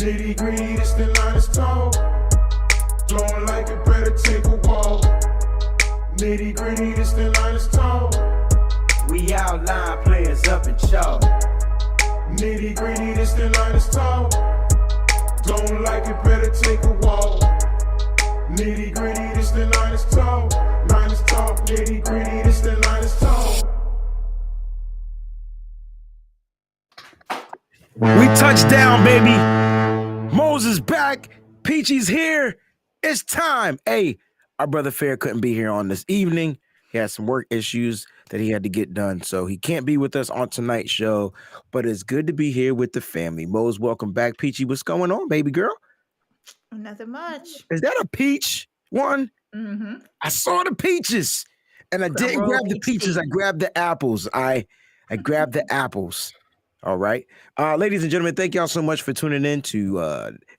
Nitty gritty, this the line is tall. Don't like it, better take a walk. Nitty gritty, this the line is tall. We outline players up in chalk. Nitty gritty, this the line is tall. Don't like it, better take a walk. Nitty gritty, this the line is tall. Line is tall. Nitty gritty, this the line is tall. We touched down, baby. Moses back. Peachy's here. It's time. Hey, our brother Fair couldn't be here on this evening. He had some work issues that he had to get done, so he can't be with us on tonight's show. But it's good to be here with the family. Mose, welcome back. Peachy, what's going on, baby girl? Nothing much. Is that a peach one? Mm-hmm. I saw the peaches, and I didn't grab the peaches. I grabbed the apples. I grabbed the apples. All right. Ladies and gentlemen, thank y'all so much for tuning in to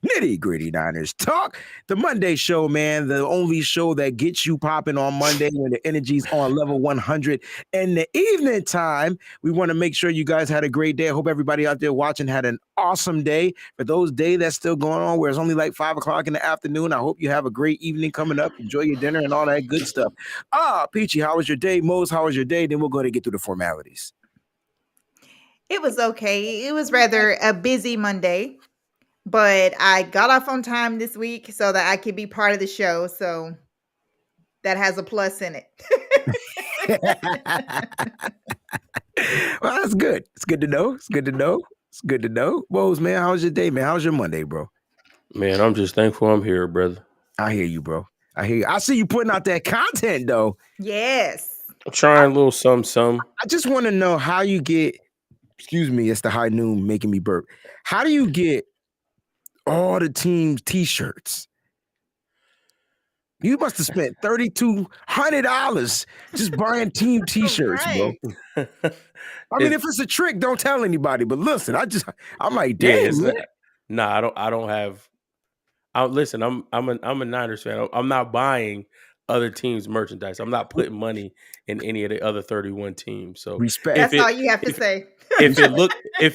Nitty Gritty Niners Talk, the Monday show, man, the only show that gets you popping on Monday when the energy's on level 100. In the evening time, we want to make sure you guys had a great day. I hope everybody out there watching had an awesome day. For those days that's still going on where it's only like 5 o'clock in the afternoon, I hope you have a great evening coming up. Enjoy your dinner and all that good stuff. Peachy, how was your day? Mose, how was your day? Then we'll go to get through the formalities. It was okay. It was rather a busy Monday, but I got off on time this week so that I could be part of the show. So that has a plus in it. Well, that's good. It's good to know. It's good to know. It's good to know. Mose, man, how was your day, man? How was your Monday, bro? Man, I'm just thankful I'm here, brother. I hear you, bro. I hear you. I see you putting out that content, though. Yes. I'm trying a little some. I just want to know how you get, excuse me, it's the high noon making me burp. How do you get all the team's t-shirts? You must have spent $3,200 just buying team t-shirts, Right. bro. I mean, if it's a trick, don't tell anybody. But listen, I'm like, damn, man. Nah, I don't have. Listen, I'm a Niners fan. I'm not buying other teams' merchandise. I'm not putting money in any of the other 31 teams. So respect. That's all you have to say. If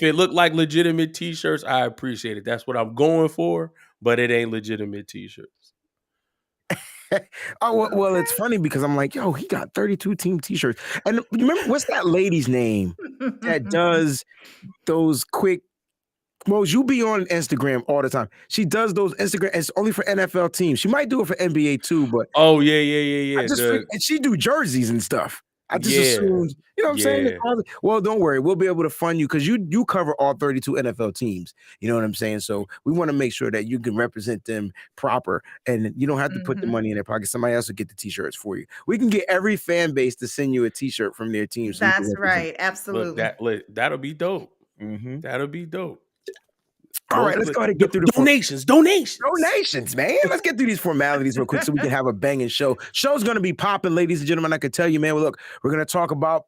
it looked like legitimate t-shirts, I appreciate it. That's what I'm going for, but it ain't legitimate t-shirts. Well, it's funny because I'm like, yo, he got 32 team t-shirts. And remember, what's that lady's name that does those quick? Mose, you be on Instagram all the time. She does those Instagram. It's only for NFL teams. She might do it for NBA too, but oh yeah. And she do jerseys and stuff. I just assumed, you know what I'm saying? Well, don't worry. We'll be able to fund you because you cover all 32 NFL teams. You know what I'm saying? So we want to make sure that you can represent them proper and you don't have to put the money in their pocket. Somebody else will get the t-shirts for you. We can get every fan base to send you a t-shirt from their team. So that's right. Absolutely. Look, that'll be dope. Mm-hmm. That'll be dope. All right, let's go ahead and get through the donations, man. Let's get through these formalities real quick so we can have a banging show. Show's going to be popping, ladies and gentlemen. I can tell you, man. Well, look, we're going to talk about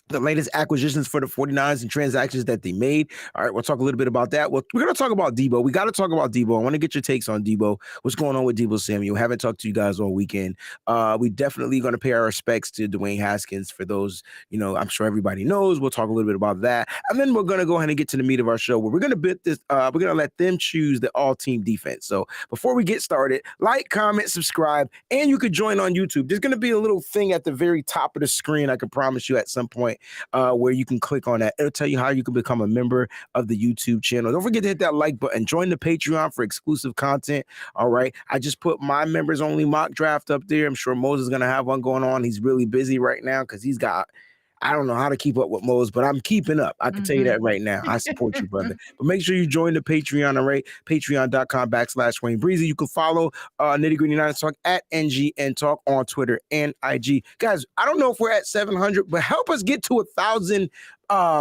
the latest acquisitions for the 49ers and transactions that they made. All right, we'll talk a little bit about that. Well, we're going to talk about Debo. We got to talk about Debo. I want to get your takes on Debo. What's going on with Debo Samuel? Haven't talked to you guys all weekend. We definitely going to pay our respects to Dwayne Haskins. For those, you know, I'm sure everybody knows. We'll talk a little bit about that. And then we're going to go ahead and get to the meat of our show where we're going to bit this. We're going to let them choose the all-team defense. So before we get started, like, comment, subscribe, and you could join on YouTube. There's going to be a little thing at the very top of the screen. I can promise you at some point. Where you can click on that. It'll tell you how you can become a member of the YouTube channel. Don't forget to hit that like button. Join the Patreon for exclusive content. All right. I just put my members only mock draft up there. I'm sure Moses is going to have one going on. He's really busy right now because he's got, I don't know how to keep up with Mose, but I'm keeping up. I can tell you that right now. I support you, brother. But make sure you join the Patreon, all right? Patreon.com/waynebreezie. You can follow Nitty Gritty Niners Talk at NGNT Talk on Twitter and IG. Guys, I don't know if we're at 700, but help us get to 1,000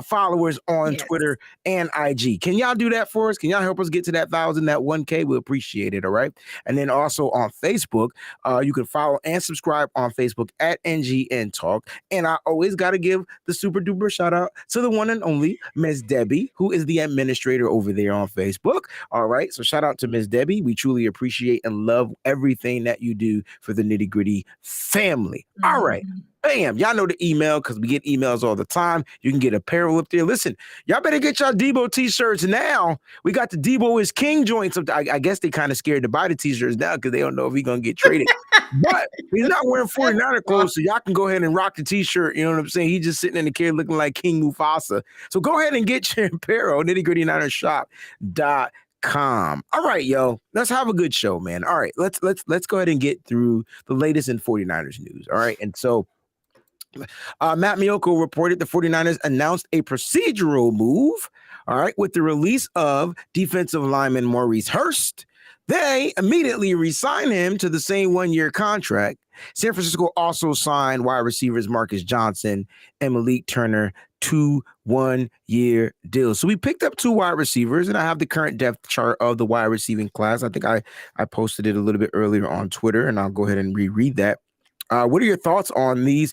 followers on Twitter and IG. Can y'all do that for us? Can y'all help us get to that 1,000, that 1K? We appreciate it, all right? And then also on Facebook, you can follow and subscribe on Facebook at NGN Talk. And I always got to give the super duper shout out to the one and only Miss Debbie, who is the administrator over there on Facebook. All right. So shout out to Miss Debbie. We truly appreciate and love everything that you do for the Nitty Gritty family. All right. Bam. Y'all know the email because we get emails all the time. You can get apparel up there. Listen, y'all better get y'all Debo t-shirts now. We got the Debo is King joints. I guess they kind of scared to buy the t-shirts now because they don't know if he's going to get traded. But he's not wearing 49er clothes, so y'all can go ahead and rock the t-shirt. You know what I'm saying? He's just sitting in the chair looking like King Mufasa. So go ahead and get your apparel, nitty-gritty-niner-shop.com. All right, yo. Let's have a good show, man. All right, let's go ahead and get through the latest in 49ers news. All right, and so Matt Miyoko reported the 49ers announced a procedural move, all right, with the release of defensive lineman Maurice Hurst. They immediately re-signed him to the same one-year contract. San Francisco also signed wide receivers Marcus Johnson and Malik Turner 2 one-year deals. So we picked up 2 wide receivers, and I have the current depth chart of the wide receiving class. I think I posted it a little bit earlier on Twitter, and I'll go ahead and reread that. What are your thoughts on these?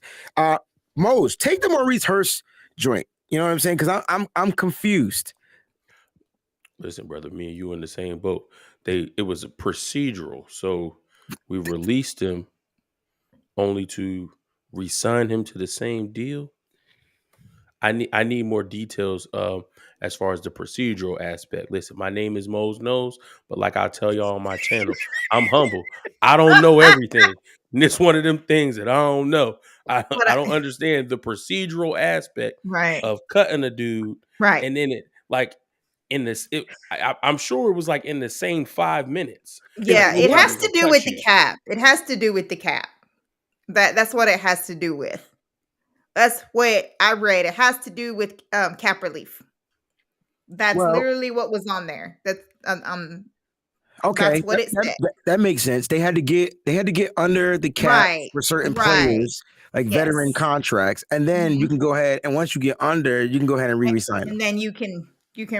Mose, take the Maurice Hurst joint. You know what I'm saying? Because I'm confused. Listen, brother, me and you in the same boat. It was a procedural, so we released him only to re-sign him to the same deal. I need more details as far as the procedural aspect. Listen, my name is Mose Knows, but like I tell y'all on my channel, I'm humble. I don't know everything. And it's one of them things that I don't know. I don't understand the procedural aspect Right. of cutting a dude. Right. And then it like in this, I'm sure it was like in the same 5 minutes. Yeah, Like, it we're has not to gonna do cut with you. the cap. It has to do with the cap. That's what it has to do with. That's what I read. It has to do with cap relief. That's Well, literally what was on there. That's okay, that's what it said. that makes sense. They had to get under the cap Right. for certain Right. players, like veteran Yes. contracts, and then you can go ahead and once you get under, you can go ahead and re-sign them. And then you can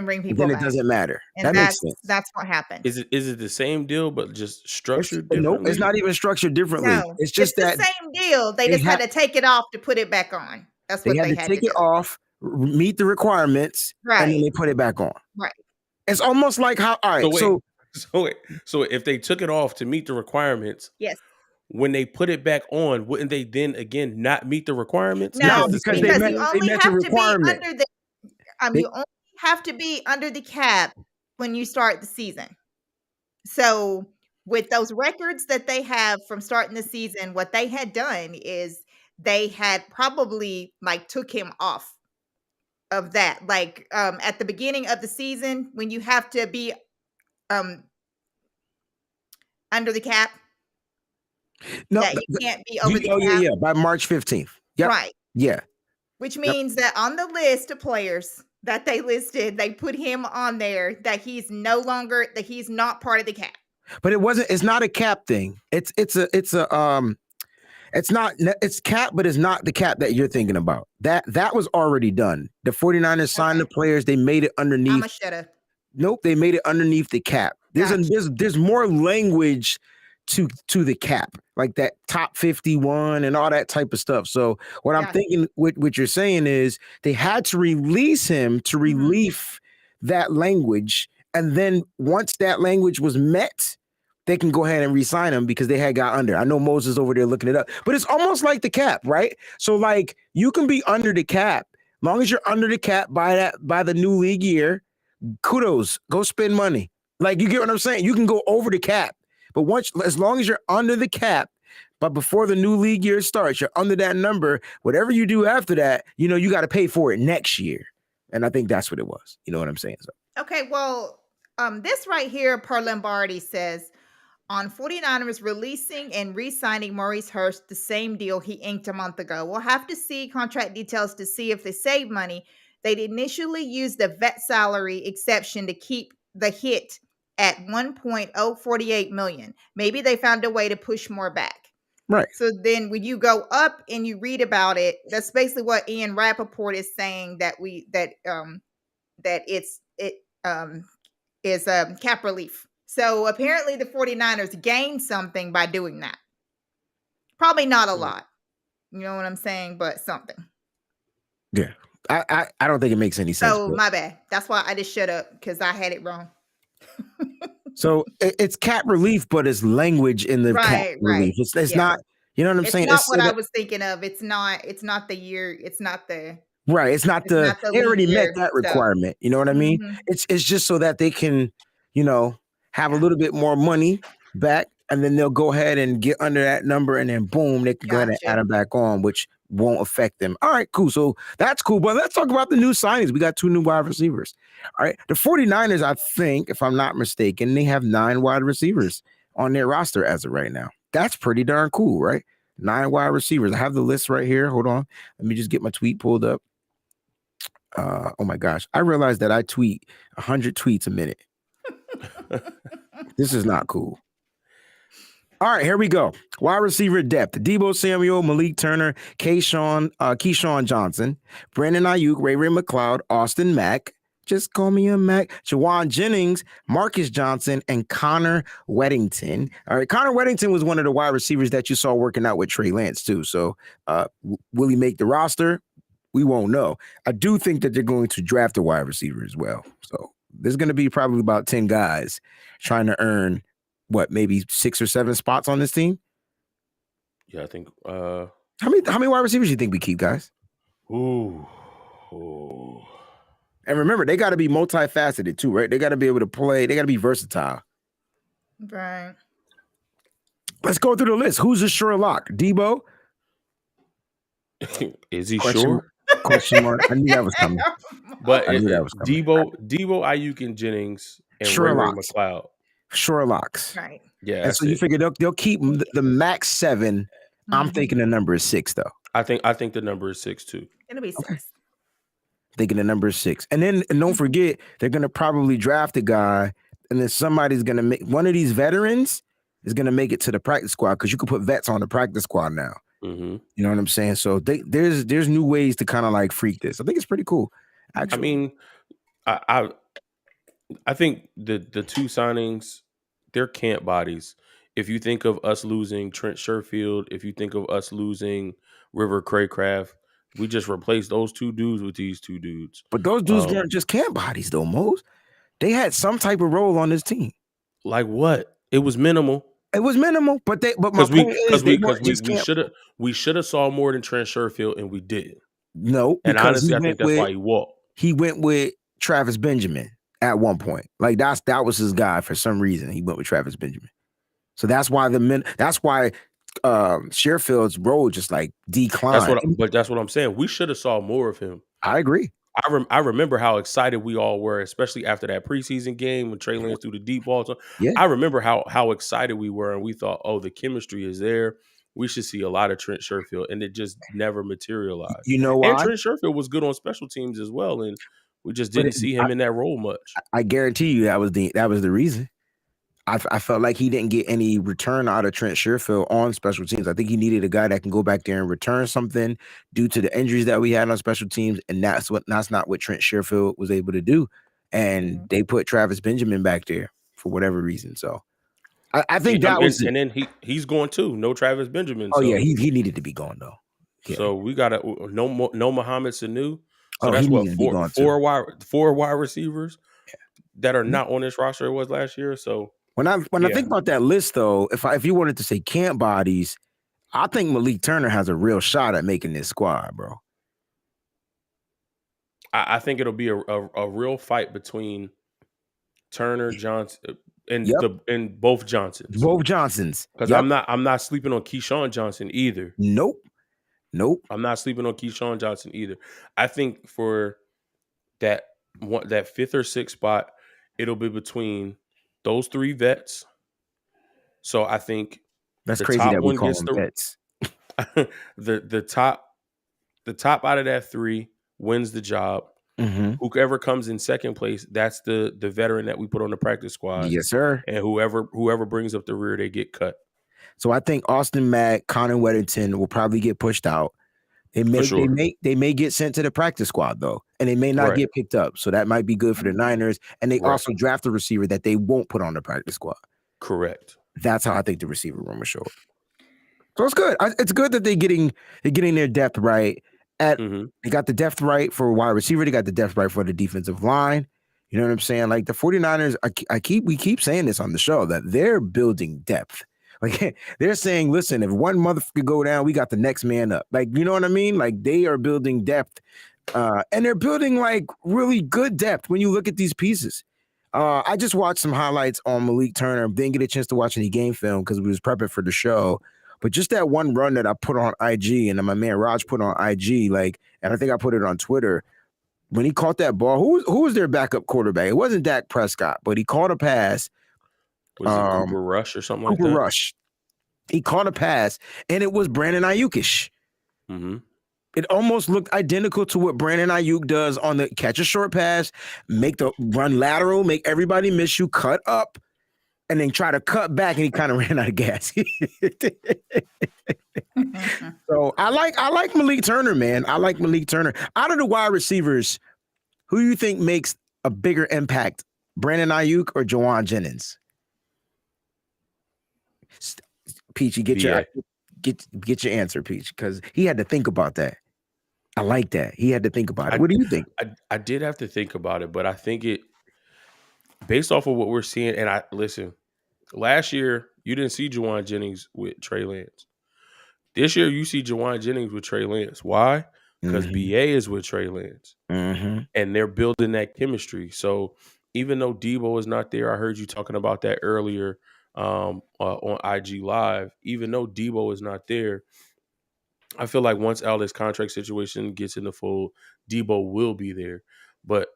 bring people Then it back. doesn't matter. And That makes sense. that's what happened. Is it the same deal but just structured Nope, differently? it's not even structured differently. No, It's just the that same deal. They they just had to take it off to put it back on. That's what had they to had take to it do. off, meet the requirements, and then Right. they put it back on. Right. It's almost like how all right. So if they took it off to meet the requirements, Yes. when they put it back on, wouldn't they then again not meet the requirements? No, If it's the because same they because met- you deal? only met the have to be requirement. under the They- you only have to be under the cap when you start the season. So with those records that they have from starting the season, what they had done is they had probably like took him off of that. Like at the beginning of the season, when you have to be under the cap, No, that you can't be over the cap. yeah, by March 15th. Yep. Right. Yeah. Which means that on the list of players that they listed, they put him on there that he's not part of the cap. But it's not a cap thing. It's cap, but it's not the cap that you're thinking about. That was already done. The 49ers signed the players, they made it underneath. I'ma shut up. Nope, they made it underneath the cap. There's more language to the cap, like that top 51 and all that type of stuff. So what I'm thinking, what you're saying is they had to release him to relieve that language, and then once that language was met, they can go ahead and re-sign him because they had got under. I know Moses over there looking it up, but it's almost like the cap, right? So like you can be under the cap, long as you're under the cap by the new league year. Kudos, go spend money. Like you get what I'm saying? You can go over the cap, but as long as you're under the cap, but before the new league year starts, you're under that number. Whatever you do after that, you got to pay for it next year. And I think that's what it was. You know what I'm saying? So Okay, well, this right here, Per Lombardi says, on 49ers releasing and re-signing Maurice Hurst, the same deal he inked a month ago. We'll have to see contract details to see if they save money. They'd initially used the vet salary exception to keep the hit at $1.048 million. Maybe they found a way to push more back. right. So then when you go up and you read about it, that's basically what Ian Rappaport is saying, that it is cap relief. So apparently the 49ers gained something by doing that. Probably not a lot. You know what I'm saying? But something. Yeah. I don't think it makes any sense. So my bad. That's why I just shut up, because I had it wrong. So it's cap relief, but it's language in the cap relief. It's not You know what I'm It's saying? not It's what so I that, was thinking of. It's not the year. right. It's not the They leap already met year that stuff. requirement. You know what I mean? Mhm. It's just so that they can, you know, have a Yeah. little bit more money back, and then they'll go ahead and get under that number, and then boom, they can go ahead and add Gotcha. them back on, which won't affect them. All right, cool. So that's cool. But let's talk about the new signings. We got 2 new wide receivers. All right. The 49ers, I think, if I'm not mistaken, they have 9 wide receivers on their roster as of right now. That's pretty darn cool, right? 9 wide receivers. I have the list right here. Hold on. Let me just get my tweet pulled up. Oh my gosh. I realized that I tweet 100 tweets a minute. This is not cool. All right, here we go. Wide receiver depth: Deebo Samuel, Malik Turner, Keyshawn Johnson, Brandon Ayuk, Ray McLeod, Austin Mack. Just call me a Mac. Jawan Jennings, Marcus Johnson, and Connor Weddington. All right, Connor Weddington was one of the wide receivers that you saw working out with Trey Lance too. So, will he make the roster? We won't know. I do think that they're going to draft a wide receiver as well. So there's going to be probably about 10 guys trying to earn maybe 6 or 7 spots on this team. Yeah, I think. How many wide receivers do you think we keep, guys? Ooh. And remember, they got to be multifaceted too, right? They got to be able to play. They got to be versatile. Right. Let's go through the list. Who's a sure lock? Deebo? Is he Question sure? mark. Question mark. I knew that was coming. But I knew that was coming. Deebo, Ayuk, and Jennings, and Sure Ray locks. McLeod. Sure locks. Right. Yeah, And so you figure they'll keep the max 7. I'm thinking the number is 6 though. I think the number is 6 too. It'll be 6. Okay. Thinking the number is 6. And don't forget, they're gonna probably draft a guy, and then somebody's gonna make one of these veterans is gonna make it to the practice squad, because you can put vets on the practice squad now. Mm-hmm. You know what I'm saying? So there's new ways to kind of like freak this. I think it's pretty cool. Actually. I mean, I think the 2 signings, they're camp bodies. If you think of us losing Trent Sherfield, if you think of us losing River Craycraft, we just replaced those 2 dudes with these 2 dudes. But those dudes weren't just camp bodies though, Mose. They had some type of role on this team. Like what? It was minimal. It was minimal, but my point is we should have saw more than Trent Sherfield, and we didn't. No, and because honestly, I think that's why he walked. He went with Travis Benjamin at one point. Like that was his guy for some reason. He went with Travis Benjamin. So that's why Sherfield's role just like declined. But that's what I'm saying. We should have saw more of him. I agree. I remember how excited we all were, especially after that preseason game when Trey Lance threw the deep ball. Yeah. I remember how excited we were, and we thought, oh, the chemistry is there. We should see a lot of Trent Sherfield, and it just never materialized. You know why? And Trent Sherfield was good on special teams as well, and we just didn't see him in that role much. I guarantee you that was the reason. I felt like he didn't get any return out of Trent Sherfield on special teams. I think he needed a guy that can go back there and return something due to the injuries that we had on special teams, and that's not what Trent Sherfield was able to do. And they put Travis Benjamin back there for whatever reason. So I think that was and then he's going too. No Travis Benjamin. Oh yeah, he needed to be gone though. Yeah. So we got no Mohamed Sanu. So that's four wide receivers that are not on this roster. It was last year. So when I think about that list though, if you wanted to say camp bodies, I think Malik Turner has a real shot at making this squad, bro. I think it'll be a real fight between Turner, Johnson, and both Johnsons. Both Johnsons. Because I'm not sleeping on Keyshawn Johnson either. Nope. I'm not sleeping on Keyshawn Johnson either. I think for that 5th or 6th spot, it'll be between those 3 vets. So I think that's crazy that we call them vets. the top out of that 3 wins the job. Mm-hmm. Whoever comes in 2nd place, that's the veteran that we put on the practice squad. Yes, sir. And whoever brings up the rear, they get cut. So I think Austin Mack, Connor Weddington will probably get pushed out. They may get sent to the practice squad though, and they may not get picked up. So that might be good for the Niners. And they also draft a receiver that they won't put on the practice squad. Correct. That's how I think the receiver room will show up. So it's good. It's good that they're getting their depth right. They got the depth right for wide receiver. They got the depth right for the defensive line. You know what I'm saying? Like the 49ers, we keep saying this on the show that they're building depth. Like they're saying, listen, if one motherfucker go down, we got the next man up. Like, you know what I mean? Like they are building depth. And they're building like really good depth when you look at these pieces. I just watched some highlights on Malik Turner. Didn't get a chance to watch any game film because we was prepping for the show. But just that one run that I put on IG and then my man Raj put on IG, like, and I think I put it on Twitter. When he caught that ball, who was their backup quarterback? It wasn't Dak Prescott, but he caught a pass. Was it Cooper Rush or something like that? Cooper Rush. He caught a pass, and it was Brandon Ayuk-ish. Mm-hmm. It almost looked identical to what Brandon Ayuk does on the catch a short pass, make the run lateral, make everybody miss you, cut up, and then try to cut back, and he kind of ran out of gas. So I like Malik Turner, man. I like Malik Turner. Out of the wide receivers, who do you think makes a bigger impact, Brandon Ayuk or Jawan Jennings? Peachy, get your answer, Peach, because he had to think about that. I like that. He had to think about it. What do you think? I did have to think about it, but I think it, based off of what we're seeing, and listen, last year you didn't see Jawan Jennings with Trey Lance. This year you see Jawan Jennings with Trey Lance. Why? Because BA is with Trey Lance. And they're building that chemistry. So even though Debo is not there, I heard you talking about that earlier on IG Live. Even though Debo is not there, I feel like once Alex's contract situation gets in the fold, Debo will be there. But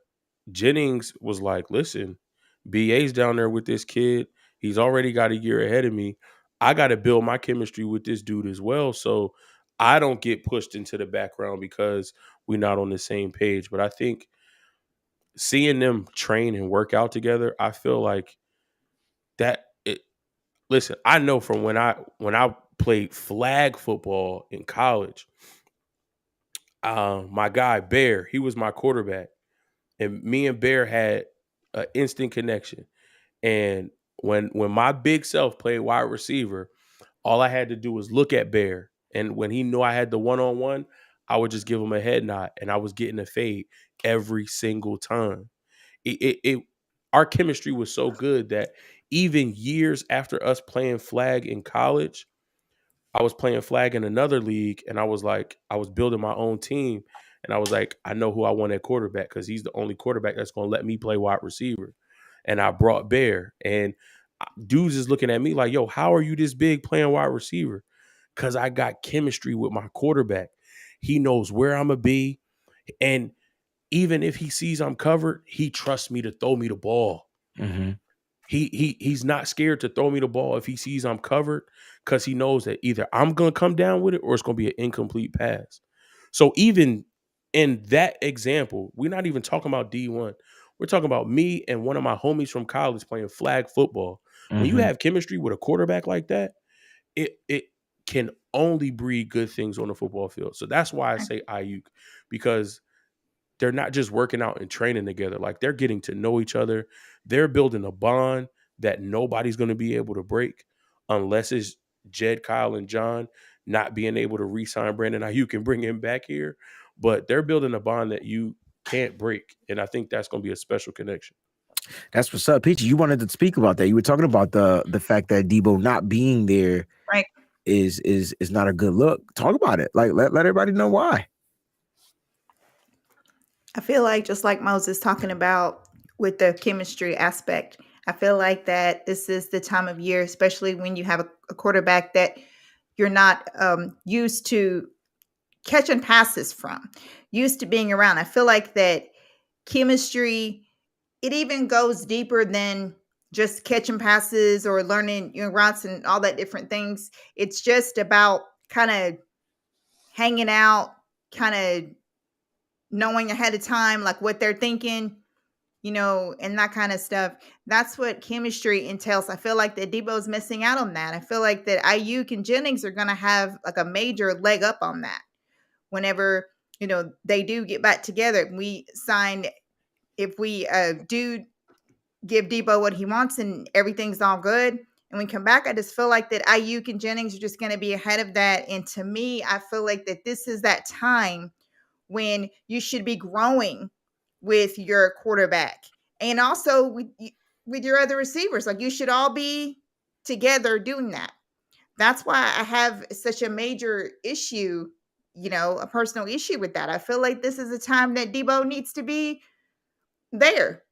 Jennings was like, listen, BA's down there with this kid. He's already got a year ahead of me. I got to build my chemistry with this dude as well. So I don't get pushed into the background because we're not on the same page. But I think seeing them train and work out together, I feel like that listen, I know from when I played flag football in college, my guy Bear, he was my quarterback, and me and Bear had an instant connection. And when my big self played wide receiver, all I had to do was look at Bear, and when he knew I had the one-on-one, I would just give him a head nod, and I was getting a fade every single time. Our chemistry was so good that even years after us playing flag in college, I was playing flag in another league, and I was building my own team, and I was like, I know who I want at quarterback because he's the only quarterback that's going to let me play wide receiver. And I brought Bear, and dudes is looking at me like, yo, how are you this big playing wide receiver? Because I got chemistry with my quarterback. He knows where I'm going to be, and even if he sees I'm covered, he trusts me to throw me the ball. He's not scared to throw me the ball if he sees I'm covered, because he knows that either I'm going to come down with it or it's going to be an incomplete pass. So even in that example, we're not even talking about D1. We're talking about me and one of my homies from college playing flag football. When you have chemistry with a quarterback like that, it can only breed good things on the football field. So that's why I say Ayuk, because they're not just working out and training together. Like, they're getting to know each other. They're building a bond that nobody's going to be able to break unless it's Jed, Kyle, and John not being able to re-sign Brandon Ayuk and bring him back here. But they're building a bond that you can't break. And I think that's going to be a special connection. That's what's up, Peachy. You wanted to speak about that. You were talking about the fact that Debo not being there Right. is not a good look. Talk about it. Like, let everybody know why. I feel like, just like Moses talking about with the chemistry aspect, I feel like that this is the time of year, especially when you have a quarterback that you're not used to catching passes from, used to being around. I feel like that chemistry, it even goes deeper than just catching passes or learning routes and all that different things. It's just about kind of hanging out, kind of knowing ahead of time, like what they're thinking, and that kind of stuff. That's what chemistry entails. I feel like that Debo's missing out on that. I feel like that Ayuk and Jennings are going to have like a major leg up on that whenever, they do get back together. If we do give Debo what he wants and everything's all good, and we come back, I just feel like that Ayuk and Jennings are just going to be ahead of that. And to me, I feel like that this is that time when you should be growing with your quarterback and also with your other receivers. Like, you should all be together doing that. That's why I have such a major issue, a personal issue with that. I feel like this is a time that Debo needs to be there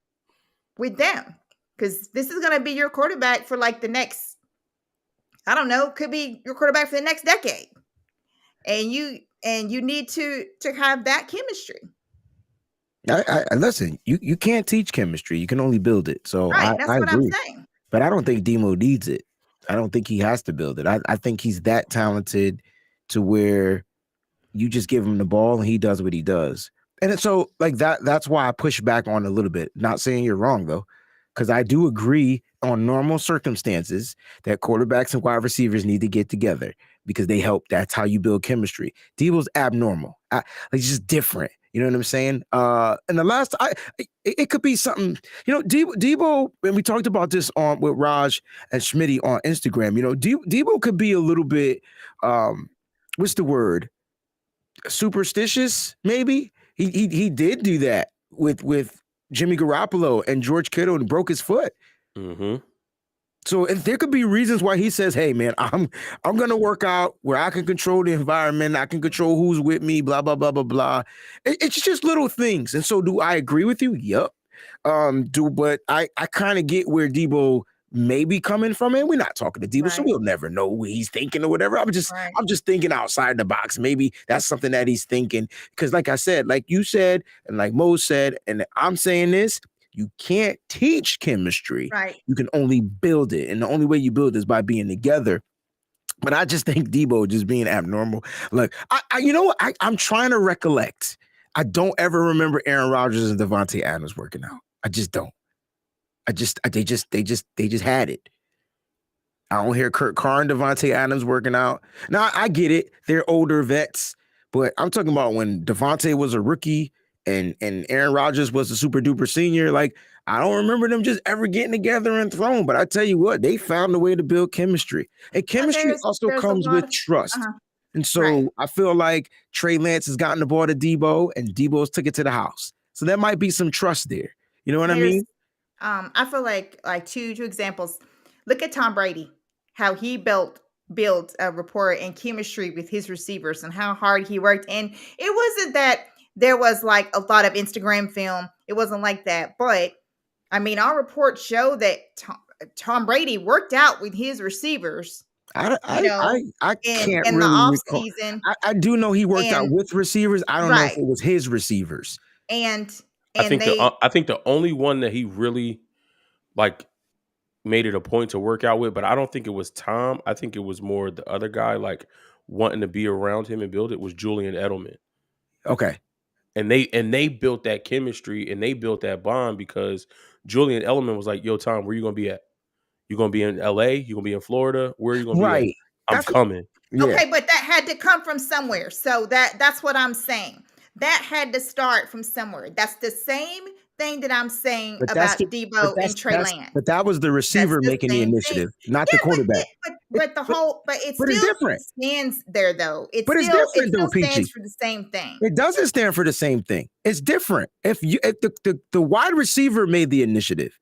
with them, because this is going to be your quarterback for like the next, I don't know, could be your quarterback for the next decade, and you need to have that chemistry. I listen. You can't teach chemistry. You can only build it. So Right, that's I what I'm agree. saying. But I don't think Demo needs it. I don't think he has to build it. I think he's that talented to where you just give him the ball and he does what he does. And so like that's why I push back on a little bit. Not saying you're wrong though, because I do agree on normal circumstances that quarterbacks and wide receivers need to get together because they help. That's how you build chemistry. Debo's abnormal. Like just different. You know what I'm saying? And the last, it could be something. Debo, and we talked about this on with Raj and Schmitty on Instagram. Debo could be a little bit. What's the word? Superstitious, maybe. He did do that with Jimmy Garoppolo and George Kittle and broke his foot. Mm-hmm. So if there could be reasons why he says, "Hey, man, I'm gonna work out where I can control the environment, I can control who's with me, blah blah blah blah blah." It's just little things. And so, do I agree with you? Yep. But I kind of get where Debo may be coming from, and we're not talking to Debo, so Right. we'll never know what he's thinking or whatever. I'm just Right. thinking outside the box. Maybe that's something that he's thinking because, like I said, like you said, and like Mo said, and I'm saying this. You can't teach chemistry. Right. You can only build it. And the only way you build it is by being together. But I just think Debo just being abnormal. Look, you know what? I'm trying to recollect. I don't ever remember Aaron Rodgers and Devontae Adams working out. I just don't. They just had it. I don't hear Kurt Carr and Devontae Adams working out. Now, I get it. They're older vets. But I'm talking about when Devontae was a rookie and Aaron Rodgers was a super duper senior. Like, I don't remember them just ever getting together and thrown. But I tell you what, they found a way to build chemistry. And chemistry also There's a comes lot with of trust. And so Right. I feel like Trey Lance has gotten the ball to Debo and Debo's took it to the house. So there might be some trust there. You know what I mean? I feel like two examples. Look at Tom Brady, how he built a rapport and chemistry with his receivers and how hard he worked. And it wasn't that there was like a lot of Instagram film. It wasn't like that. But I mean, our reports show that Tom Brady worked out with his receivers, I can't in the really off recall. season. I do know he worked out And with receivers. I don't know if right. it was his receivers. And I think they the only one that he really like made it a point to work out with, but I don't think it was Tom. I think it was more the other guy like wanting to be around him and build it was Julian Edelman. Okay. And they built that chemistry and they built that bond because Julian Edelman was like, "Yo, Tom, where you gonna be at? You gonna be in LA? You gonna be in Florida? Where are you gonna be at? Right. I'm coming." Yeah. Okay, but that had to come from somewhere. So that's what I'm saying. That had to start from somewhere. That's the same thing that I'm saying But about Debo and Trey Lance. but that was the receiver the making the same thing. initiative, not the Yeah, quarterback. but it But it's still different. stands there though. It But it's still different though, stands Peachy. for the same thing. It doesn't stand for the same thing. It's different. If the wide receiver made the initiative,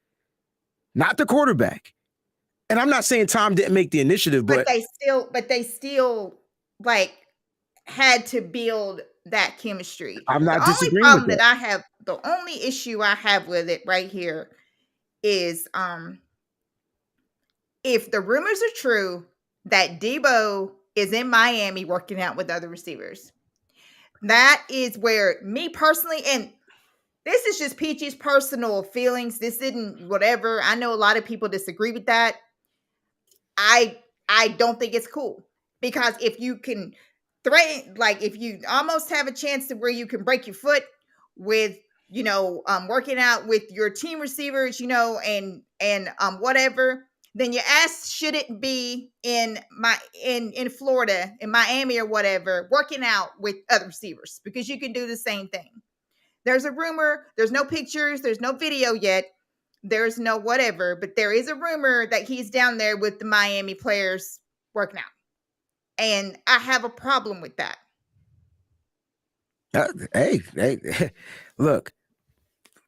not the quarterback. And I'm not saying Tom didn't make the initiative, but they still like had to build that chemistry. I'm not The only disagreeing problem with that. the only issue I have with it right here is if the rumors are true that Debo is in Miami working out with other receivers. That is where me personally, and this is just Peachy's personal feelings. This isn't whatever. I know a lot of people disagree with that. I don't think it's cool because if you can threaten, like if you almost have a chance to where you can break your foot with, working out with your team receivers, and whatever, then your ass shouldn't be in Florida, in Miami or whatever, working out with other receivers because you can do the same thing. There's a rumor, there's no pictures, there's no video yet. There's no whatever, but there is a rumor that he's down there with the Miami players working out. And I have a problem with that. Hey, look,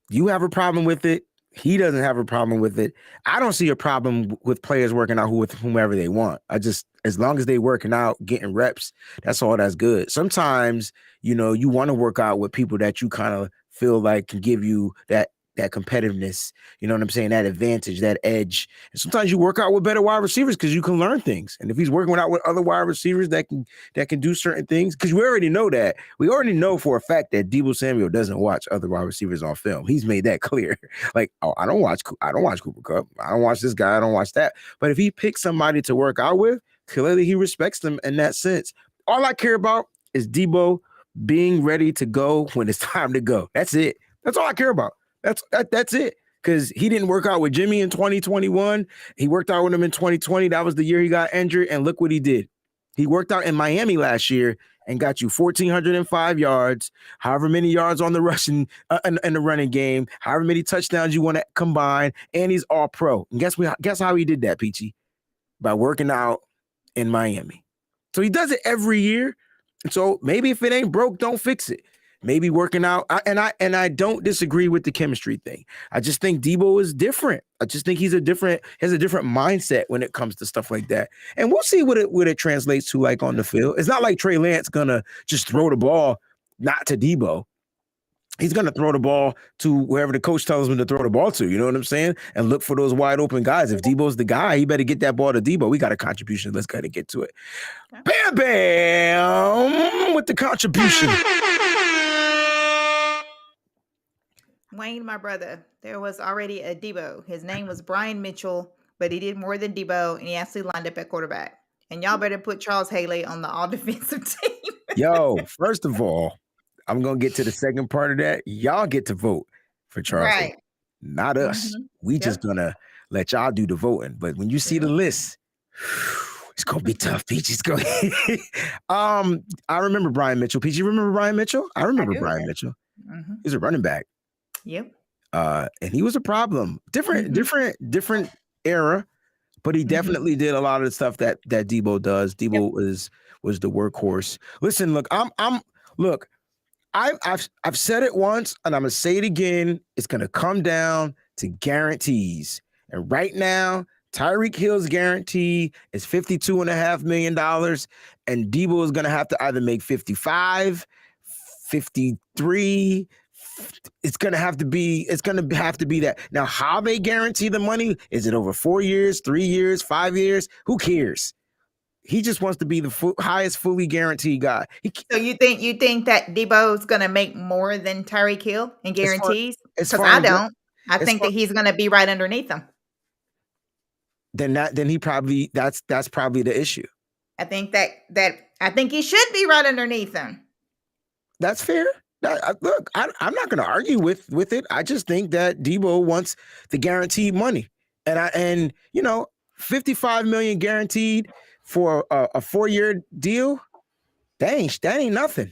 you have a problem with it. He doesn't have a problem with it. I don't see a problem with players working out with whomever they want. As long as they working out, getting reps, that's all that's good. Sometimes, you want to work out with people that you kind of feel like can give you that competitiveness, you know what I'm saying? That advantage, that edge. And sometimes you work out with better wide receivers because you can learn things. And if he's working out with other wide receivers that can do certain things, because we already know that. We already know for a fact that Deebo Samuel doesn't watch other wide receivers on film. He's made that clear. Like, oh, I don't watch Cooper Kupp. I don't watch this guy. I don't watch that. But if he picks somebody to work out with, clearly he respects them in that sense. All I care about is Deebo being ready to go when it's time to go. That's it. That's all I care about. That's it. Because he didn't work out with Jimmy in 2021. He worked out with him in 2020. That was the year he got injured. And look what he did. He worked out in Miami last year and got you 1,405 yards, however many yards on the rushing in the running game, however many touchdowns you want to combine, and he's all pro. And guess how he did that, Peachy? By working out in Miami. So he does it every year. So maybe if it ain't broke, don't fix it. Maybe working out, and I don't disagree with the chemistry thing. I just think Deebo is different. I just think has a different mindset when it comes to stuff like that. And we'll see what it translates to like on the field. It's not like Trey Lance gonna just throw the ball not to Deebo. He's gonna throw the ball to wherever the coach tells him to throw the ball to. You know what I'm saying? And look for those wide open guys. If Deebo's the guy, he better get that ball to Deebo. We got a contribution. Let's go ahead and get to it. Bam, bam, with the contribution. Wayne, my brother, there was already a Deebo. His name was Brian Mitchell, but he did more than Deebo, and he actually lined up at quarterback. And y'all better put Charles Haley on the all-defensive team. Yo, first of all, I'm going to get to the second part of that. Y'all get to vote for Charles Haley, Right. not us. We just going to let y'all do the voting. But when you see the list, it's going to be tough, Peach. It's going I remember Brian Mitchell. Peach, you remember Brian Mitchell? I remember Brian Mitchell. He's a running back. Yep. And he was a problem. Different era, but he definitely did a lot of the stuff that Deebo does. Deebo was the workhorse. Listen, look, I've said it once and I'm gonna say it again. It's gonna come down to guarantees. And right now, Tyreek Hill's guarantee is $52.5 million, and Deebo is gonna have to either make 55, 53. It's gonna have to be that. Now, how they guarantee the money? Is it over 4 years, 3 years, 5 years? Who cares? He just wants to be the highest fully guaranteed guy. So you think that Deebo's gonna make more than Tyreek Hill in guarantees? As Because far I as don't. I think that he's gonna be right underneath him. Then he probably that's probably the issue. I think I think he should be right underneath him. That's fair. Look, I'm not going to argue with it. I just think that Deebo wants the guaranteed money, and 55 million guaranteed for a 4-year deal. That ain't nothing.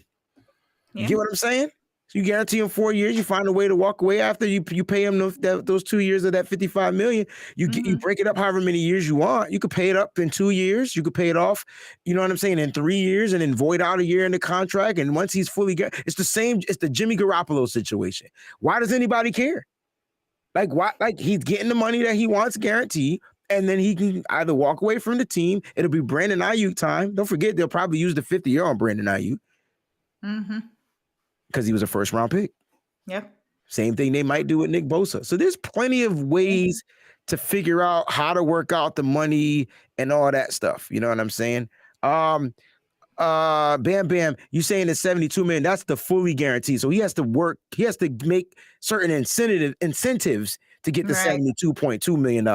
You get what I'm saying? So you guarantee him 4 years. You find a way to walk away after you pay him those 2 years of that 55 million. You break it up however many years you want. You could pay it up in 2 years. You could pay it off. You know what I'm saying? In 3 years, and then void out a year in the contract. And once he's fully it's the same. It's the Jimmy Garoppolo situation. Why does anybody care? Like why? Like he's getting the money that he wants guaranteed. And then he can either walk away from the team. It'll be Brandon Ayuk time. Don't forget, they'll probably use the 5th year on Brandon Ayuk. Because he was a first-round pick. Yep. Same thing they might do with Nick Bosa. So there's plenty of ways to figure out how to work out the money and all that stuff. You know what I'm saying? Bam Bam, you saying it's 72 million. That's the fully guaranteed. So he has to work, he has to make certain incentives to get the $72.2 million.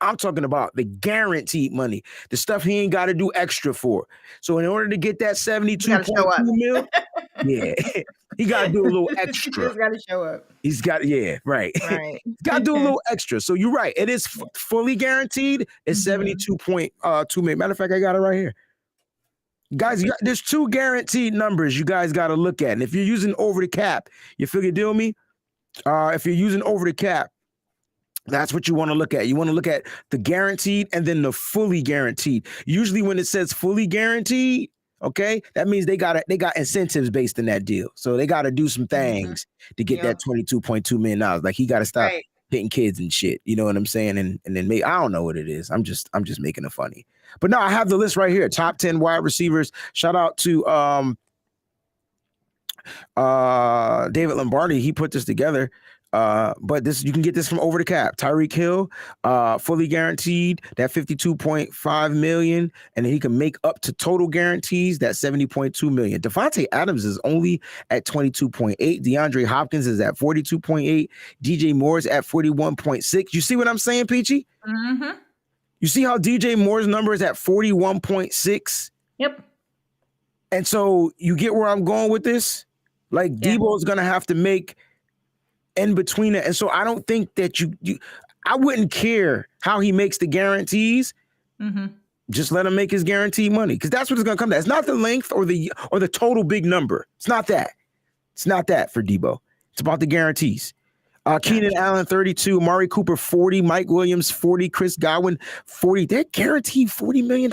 I'm talking about the guaranteed money, the stuff he ain't got to do extra for. So in order to get that 72.2 million, he got to do a little extra. He's got to show up. He's got, right. Right. He's got to do a little extra. So you're right. It is fully guaranteed. It's 72.2 million. Matter of fact, I got it right here. Guys, there's 2 guaranteed numbers you guys got to look at. And if you're using over the cap, you figure deal me? If you're using over the cap, that's what you want to look at. You want to look at the guaranteed and then the fully guaranteed. Usually when it says fully guaranteed, okay, that means they got incentives based in that deal. So they got to do some things to get that $22.2 million. Like he got to stop. Right. hitting kids and shit. You know what I'm saying? And then I don't know what it is. I'm just making it funny. But no, I have the list right here. Top 10 wide receivers. Shout out to David Lombardi. He put this together. But this, you can get this from Over the Cap. Tyreek Hill, fully guaranteed, that $52.5 million, and then he can make up to total guarantees, that $70.2 million. Devontae Adams is only at 22.8. DeAndre Hopkins is at 42.8. DJ Moore's at 41.6. You see what I'm saying, Peachy? Mm-hmm. You see how DJ Moore's number is at 41.6? Yep. And so you get where I'm going with this? Like, Debo is going to have to make in between it. And so I don't think that I wouldn't care how he makes the guarantees. Mm-hmm. Just let him make his guaranteed money, because that's what it's going to come to. It's not the length or the total big number. It's not that. It's not that for Debo. It's about the guarantees. Keenan Allen, 32. Amari Cooper, 40. Mike Williams, 40. Chris Godwin, 40. They're guaranteed $40 million?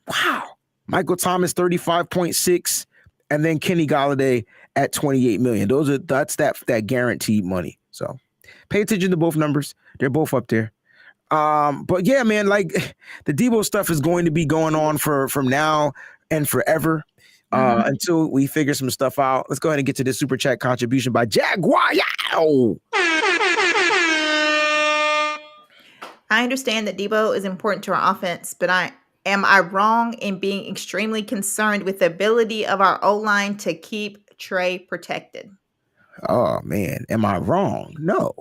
Wow. Michael Thomas, 35.6. And then Kenny Golladay at 28 million. That's that guaranteed money. So pay attention to both numbers. They're both up there. But yeah, man, like the Debo stuff is going to be going on from now and forever. Until we figure some stuff out. Let's go ahead and get to this super chat contribution by Jaguar. I understand that Debo is important to our offense, but am I wrong in being extremely concerned with the ability of our O-line to keep Trey protected? Oh man, am I wrong? No.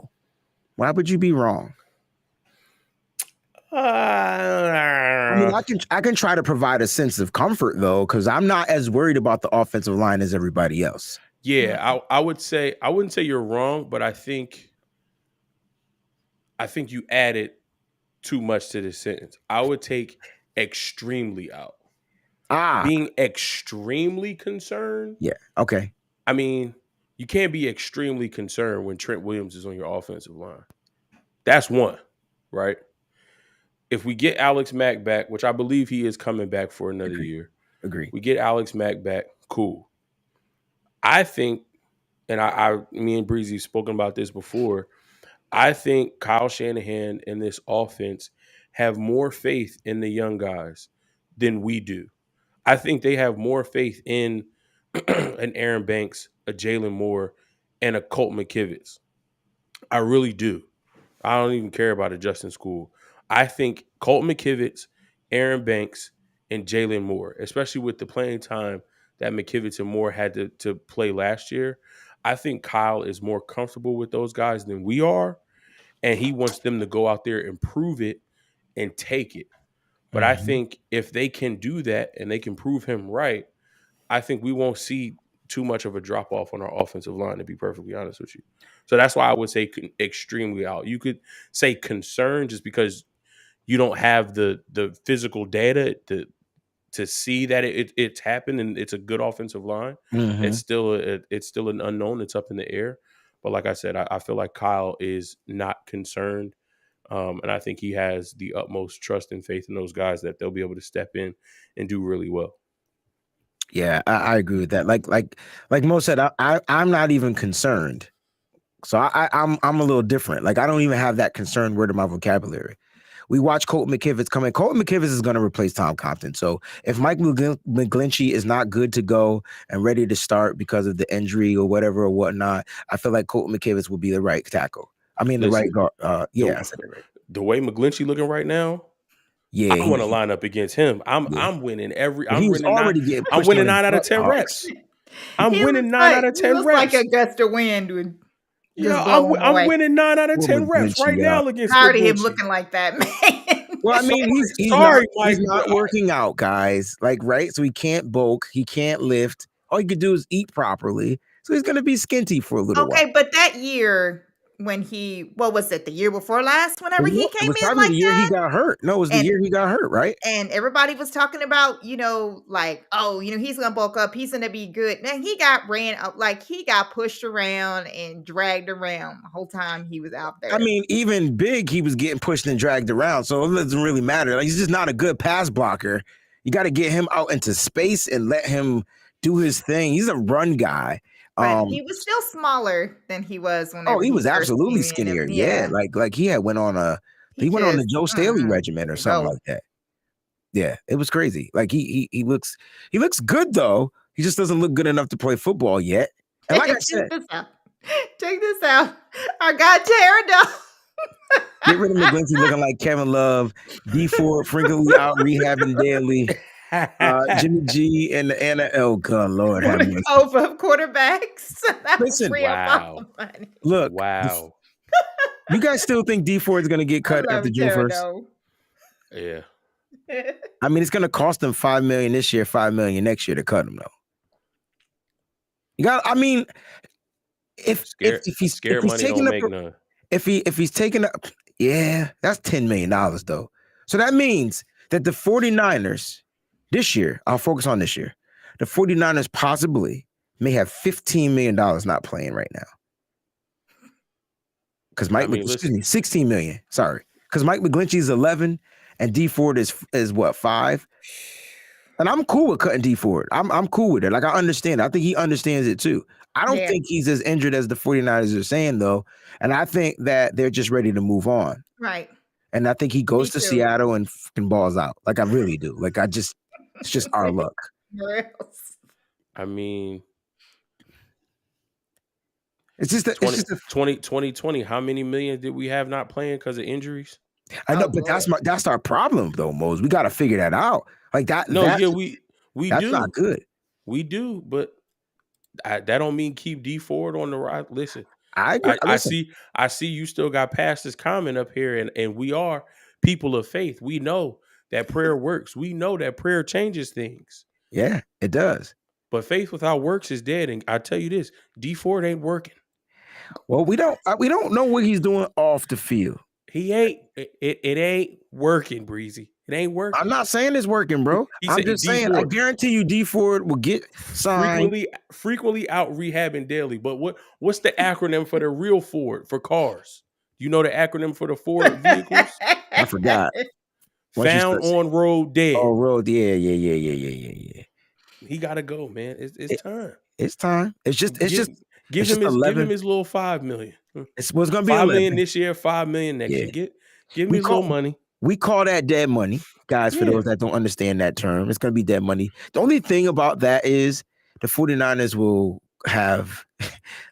Why would you be wrong? I mean, I can try to provide a sense of comfort though, because I'm not as worried about the offensive line as everybody else. Yeah, I would say, I wouldn't say you're wrong, but I think you added too much to this sentence. I would take extremely out. Being extremely concerned. Yeah. Okay. I mean, you can't be extremely concerned when Trent Williams is on your offensive line. That's one, right? If we get Alex Mack back, which I believe he is coming back for another year. Agree. We get Alex Mack back, cool. I think, and me and Breezy have spoken about this before, I think Kyle Shanahan and this offense have more faith in the young guys than we do. I think they have more faith in an Aaron Banks, a Jalen Moore, and a Colt McKivitz. I really do. I don't even care about a Justin School. I think Colt McKivitz, Aaron Banks, and Jalen Moore, especially with the playing time that McKivitz and Moore had to play last year, I think Kyle is more comfortable with those guys than we are, and he wants them to go out there and prove it and take it. But I think if they can do that and they can prove him right, I think we won't see too much of a drop-off on our offensive line, to be perfectly honest with you. So that's why I would say extremely out. You could say concerned just because you don't have the physical data to see that it's happened and it's a good offensive line. It's still an unknown. It's up in the air. But like I said, I feel like Kyle is not concerned. And I think he has the utmost trust and faith in those guys that they'll be able to step in and do really well. Yeah, I agree with that. Like Mo said, I'm not even concerned. So I'm a little different. Like I don't even have that concerned word in my vocabulary. We watch Colt McKivitz come in. Colt McKivitz is going to replace Tom Compton. So if Mike McGlinchey is not good to go and ready to start because of the injury or whatever or whatnot, I feel like Colt McKivitz will be the right tackle. I mean, the right guard. Yeah, I said it right. The way McGlinchey looking right now, yeah, I want to line up against him. I'm winning every. I'm winning 9 out of 10 reps. I'm winning 9 out of 10 reps. Like a gust of wind would. Yeah, I'm winning 9 out of 10 reps right now against. Tired of him looking like that, man. Well, I mean, he's not working out, guys. Like, right? So he can't bulk, he can't lift. All he could do is eat properly. So he's gonna be skinty for a little while. Okay, but that year when what was it? The year before last? Whenever he came in, it was probably the year he got hurt. No, it was the year he got hurt, right? And everybody was talking about, like, oh, he's gonna bulk up, he's gonna be good. Then he got ran up, like he got pushed around and dragged around the whole time he was out there. I mean, even big, he was getting pushed and dragged around, so it doesn't really matter. Like he's just not a good pass blocker. You got to get him out into space and let him do his thing. He's a run guy. But he was still smaller than he was whenever He was first absolutely came in. skinnier. Yeah, like he had went on he went on the just Joe Staley regimen or something go. like that. Yeah, it was crazy. Like he looks good though. He just doesn't look good enough to play football yet. And like I said, check this out. Our guy Pterodon. get rid of McGlinchey looking like Kevin Love, D Ford frequently out rehabbing daily. Jimmy G and the oh God, Lord have mercy. Over quarterbacks. Listen, wow. Look, wow. You guys still think D Ford is going to get cut after June 1st? Yeah. I mean, it's going to cost them $5 million this year, $5 million next year to cut him, though. You got. I mean, if he's taking up, if he's taking up, yeah, that's $10 million though. So that means that the 49ers this year, I'll focus on this year, the 49ers possibly may have $15 million not playing right now. Because excuse me, 16 million. Sorry. Because Mike McGlinchey is 11 and D Ford is what, 5? And I'm cool with cutting D Ford. I'm cool with it. Like I understand. I think he understands it too. I don't think he's as injured as the 49ers are saying though. And I think that they're just ready to move on. Right. And I think he goes to Seattle and fucking balls out. Like I really do. Like it's just our luck. I mean, it's just 2020. How many million did we have not playing because of injuries? I know, but that's our problem though, Mose. We got to figure that out. Like that. No, we that's do. Not good. We do, but that don't mean keep D Ford on the ride. Listen, I agree. I see you still got past this comment up here, and we are people of faith. We know that prayer works. We know that prayer changes things. Yeah, it does. But faith without works is dead. And I tell you this, D Ford ain't working. Well, we don't know what he's doing off the field. He ain't. It ain't working, Breezy. It ain't working. I'm not saying it's working, bro. I'm just saying. I guarantee you, D Ford will get signed. Frequently out rehabbing daily. But what's the acronym for the real Ford for cars? You know the acronym for the Ford vehicles? I forgot. Found on road dead. Oh, road, yeah. He gotta go, man. It's time. It's time. Give him his little $5 million. It's what's gonna be $5 million this year, $5 million next year. Give me his little money. We call that dead money, guys. For those that don't understand that term, it's gonna be dead money. The only thing about that is the 49ers will have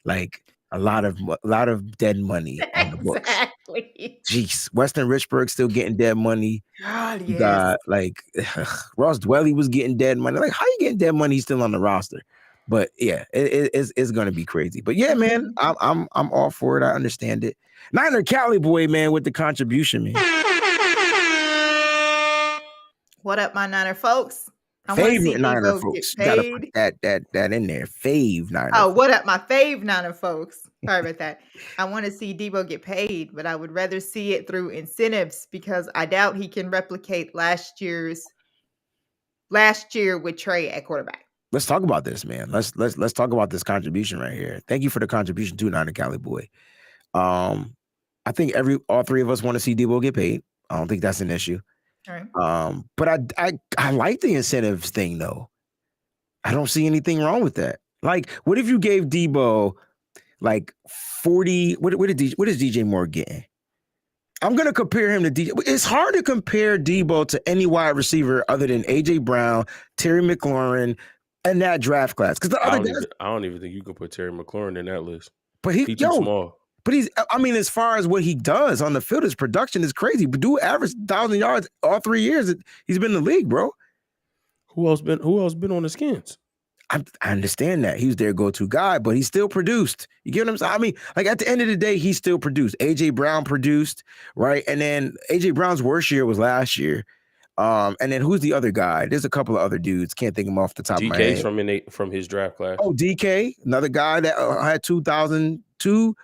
like a lot of dead money on the books. Exactly. Jeez, Weston Richburg still getting dead money. God, you got like Ross Dwelly was getting dead money. Like, how you getting dead money? He's still on the roster. But yeah, it's gonna be crazy. But yeah, man, I'm all for it. I understand it. Niner Cali boy, man, with the contribution, man. What up, my Niner folks? Favorite Niner folks. You gotta put that in there. Fave Niner. Oh, what up, my fave Niner folks? Sorry about that. I want to see Debo get paid, but I would rather see it through incentives because I doubt he can replicate last year with Trey at quarterback. Let's talk about this, man. Let's talk about this contribution right here. Thank you for the contribution too, Niner Cali boy. I think all three of us want to see Debo get paid. I don't think that's an issue. All right. But I like the incentives thing though. I don't see anything wrong with that. Like, what if you gave Debo like 40? What is DJ Moore getting? I'm gonna compare him to DJ. It's hard to compare Debo to any wide receiver other than AJ Brown, Terry McLaurin, and that draft class. Because I don't even think you can put Terry McLaurin in that list. But he's too small. But as far as what he does on the field, his production is crazy. But dude averaged 1,000 yards all 3 years he's been in the league, bro. Who else been on the Skins? I understand that. He was their go-to guy, but he still produced. You get what I'm saying? I mean, like at the end of the day, he still produced. AJ Brown produced, right? And then AJ Brown's worst year was last year. And then who's the other guy? There's a couple of other dudes. Can't think of them off the top of my head. DK's from his draft class. Oh, DK, another guy that had 2,002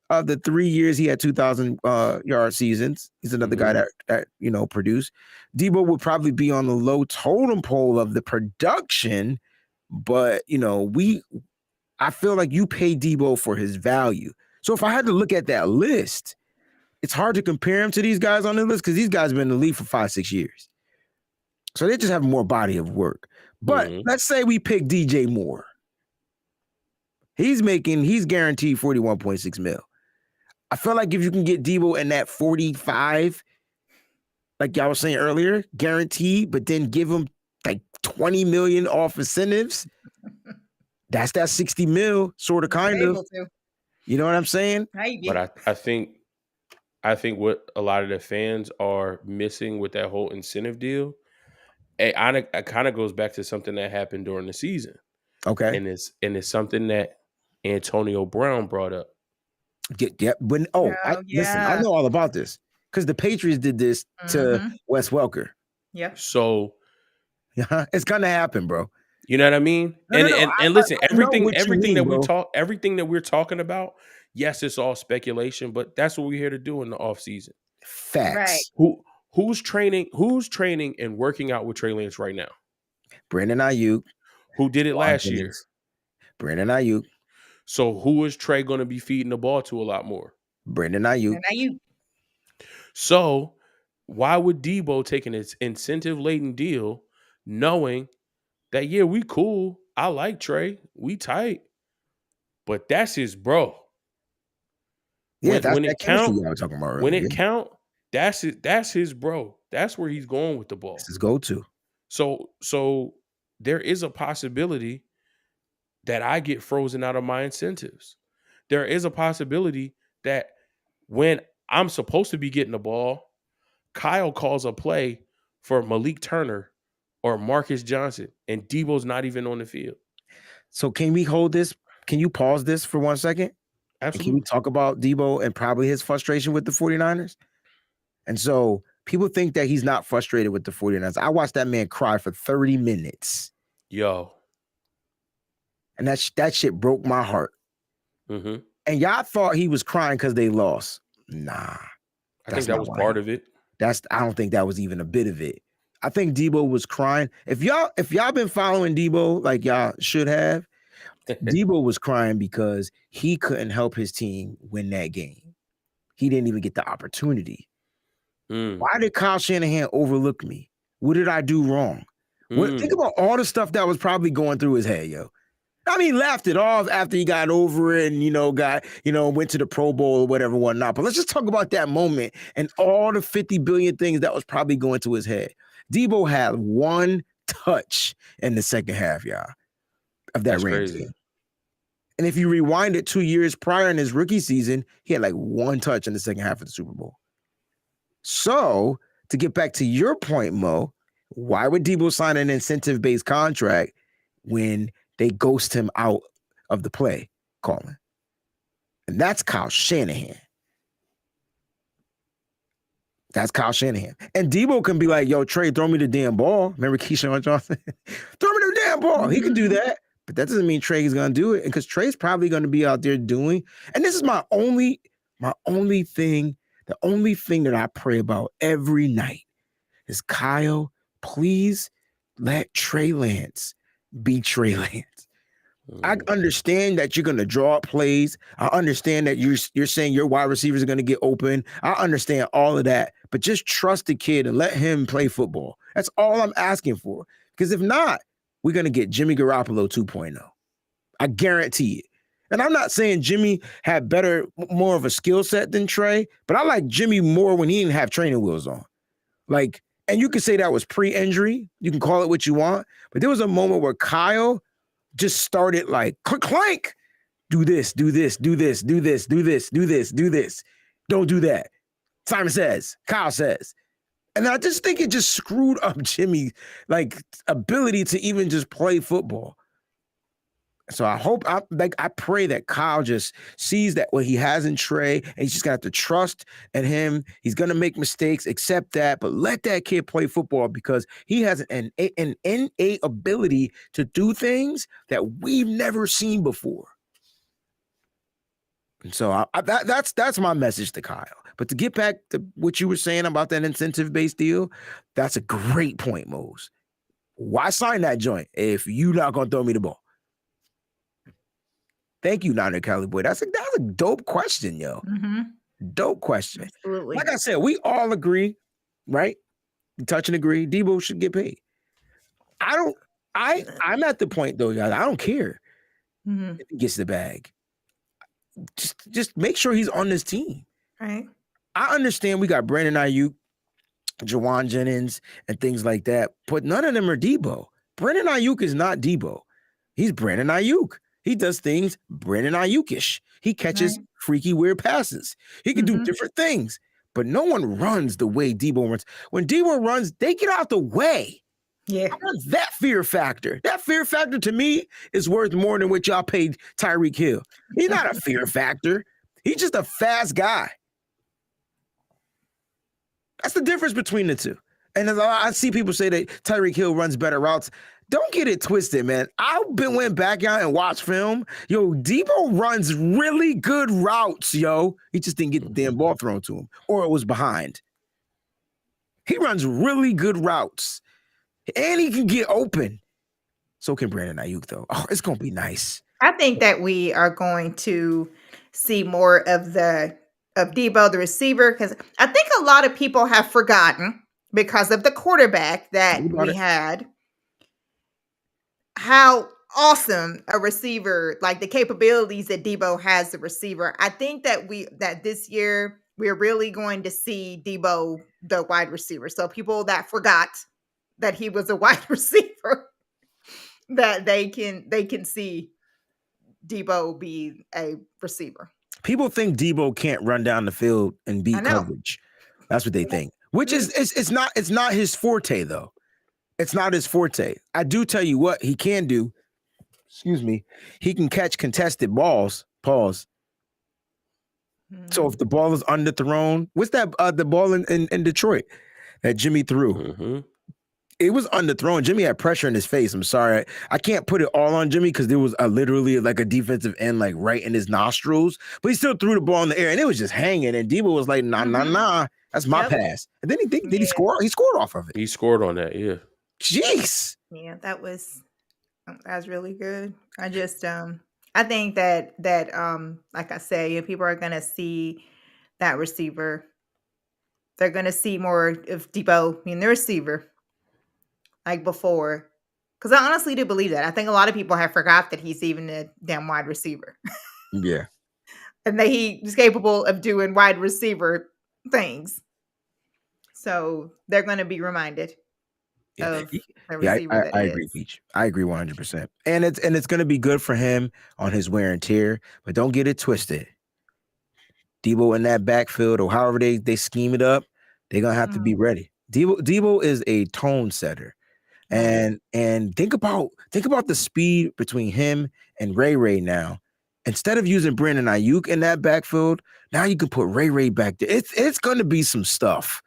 of the 3 years he had 2,000 yard seasons. He's another guy that produced. Debo would probably be on the low totem pole of the production, but I feel like you pay Debo for his value. So if I had to look at that list, it's hard to compare him to these guys on the list because these guys have been in the league for 5-6 years. So they just have more body of work. But let's say we pick DJ Moore. He's guaranteed 41.6 mil. I feel like if you can get Debo in that 45, like y'all was saying earlier, guaranteed, but then give him like 20 million off incentives, that's that 60 mil sort of kind of. You know what I'm saying? Maybe. But I think what a lot of the fans are missing with that whole incentive deal, it kind of goes back to something that happened during the season. Okay. And it's something that Antonio Brown brought up. Listen, I know all about this because the Patriots did this to Wes Welker. Yep. So it's gonna happen, bro. You know what I mean? And listen, everything that we're talking about, yes, it's all speculation, but that's what we're here to do in the offseason. Facts. Right. Who's training and working out with Trey Lance right now? Brandon Ayuk. Who did it last year? Brandon Ayuk. So who is Trey going to be feeding the ball to a lot more? Brandon Ayuk. So why would Debo take an incentive-laden deal knowing that, yeah, we cool. I like Trey. We tight. But that's his bro. Yeah, when it count, talking about when it count, that's his bro. That's where he's going with the ball. It's his go-to. So there is a possibility that I get frozen out of my incentives. There is a possibility that when I'm supposed to be getting the ball, Kyle calls a play for Malik Turner or Marcus Johnson, and Debo's not even on the field. So can we hold this? Can you pause this for 1 second? Absolutely. Can we talk about Debo and probably his frustration with the 49ers? And so people think that he's not frustrated with the 49ers. I watched that man cry for 30 minutes. Yo. And that shit broke my heart. Mm-hmm. And y'all thought he was crying because they lost. Nah. I think that was part of it. I don't think that was even a bit of it. I think Debo was crying. If y'all been following Debo like y'all should have, Debo was crying because he couldn't help his team win that game. He didn't even get the opportunity. Why did Kyle Shanahan overlook me? What did I do wrong? Think about all the stuff that was probably going through his head, yo. I mean, laughed it off after he got over it and, went to the Pro Bowl or whatever, whatnot. But let's just talk about that moment and all the 50 billion things that was probably going to his head. Debo had one touch in the second half, y'all, of that Rams game. And if you rewind it 2 years prior in his rookie season, he had like one touch in the second half of the Super Bowl. So to get back to your point, Mo, why would Debo sign an incentive-based contract when they ghost him out of the play calling? And that's Kyle Shanahan. That's Kyle Shanahan. And Debo can be like, yo, Trey, throw me the damn ball. Remember Keyshawn Johnson? Throw me the damn ball. He can do that. But that doesn't mean Trey is going to do it. And because Trey's probably going to be out there doing, and this is my only thing, the only thing that I pray about every night is, Kyle, please let Trey Lance be Trey Lance. I understand that you're going to draw up plays. I understand that you're saying your wide receivers are going to get open. I understand all of that, but just trust the kid and let him play football. That's all I'm asking for. Because if not, we're going to get Jimmy Garoppolo 2.0. I guarantee it. And I'm not saying Jimmy had more of a skill set than Trey, but I like Jimmy more when he didn't have training wheels on. Like, and you can say that was pre-injury. You can call it what you want, but there was a moment where Kyle just started like clank, do this, do this, do this, do this, do this, do this, do this. Don't do that. Simon says, Kyle says. And I just think it just screwed up Jimmy's like ability to even just play football. So I pray that Kyle just sees that what he has in Trey, and he's just gonna have to trust in him. He's gonna make mistakes, accept that, but let that kid play football because he has an innate ability to do things that we've never seen before. And so that's my message to Kyle. But to get back to what you were saying about that incentive-based deal, that's a great point, Mose. Why sign that joint if you're not gonna throw me the ball? Thank you, Niner Cali boy. That's a dope question, yo. Mm-hmm. Dope question. Absolutely. Like I said, we all agree, right? We touch and agree. Debo should get paid. I I'm at the point though, guys. I don't care Mhm. if he gets the bag. Just make sure he's on this team. Right. I understand we got Brandon Ayuk, Jawan Jennings, and things like that, but none of them are Debo. Brandon Ayuk is not Debo. He's Brandon Ayuk. He does things Brandon Ayukish. He catches Right. freaky, weird passes. He can do Mhm. different things, but no one runs the way Debo runs. When Debo runs, they get out the way. Yeah. I want that fear factor. That fear factor to me is worth more than what y'all paid Tyreek Hill. He's not a fear factor. He's just a fast guy. That's the difference between the two. And as I see people say that Tyreek Hill runs better routes. Don't get it twisted, man. Went back out and watched film. Yo, Debo runs really good routes, yo. He just didn't get the damn ball thrown to him, or it was behind. He runs really good routes, and he can get open. So can Brandon Ayuk, though. Oh, it's gonna be nice. I think that we are going to see more of Debo, the receiver, because I think a lot of people have forgotten because of the quarterback that Think about we it. had, how awesome a receiver, like the capabilities that Debo has, the receiver. I think that this year we're really going to see Debo, the wide receiver. So people that forgot that he was a wide receiver, that they can see Debo be a receiver. People think Debo can't run down the field and I beat know. coverage. That's what they think. Which is it's not his forte though. It's not his forte. I do tell you what he can do. Excuse me. He can catch contested balls. Pause. So if the ball is underthrown, what's that? The ball in Detroit that Jimmy threw. Mm-hmm. It was underthrown. Jimmy had pressure in his face. I'm sorry. I can't put it all on Jimmy because there was literally like a defensive end like right in his nostrils, but he still threw the ball in the air and it was just hanging. And Debo was like, nah. That's my Yep. pass. And then did he Yeah. score? He scored off of it. He scored on that, yeah. Jeez. Yeah, that was really good. I just I think that like I say, people are gonna see that receiver. They're gonna see more of Debo being the receiver like before. Because I honestly do believe that. I think a lot of people have forgot that he's even a damn wide receiver. Yeah. And that he's capable of doing wide receiver things. So they're gonna be reminded Yeah. of the Yeah, receiver that I he agree, is. Peach. I agree 100%. And it's going to be good for him on his wear and tear, but don't get it twisted. Debo in that backfield or however they scheme it up, they're going to have to be ready. Debo is a tone setter. Right. And think about the speed between him and Ray now. Instead of using Brandon Ayuk in that backfield, now you can put Ray back there. It's going to be some stuff.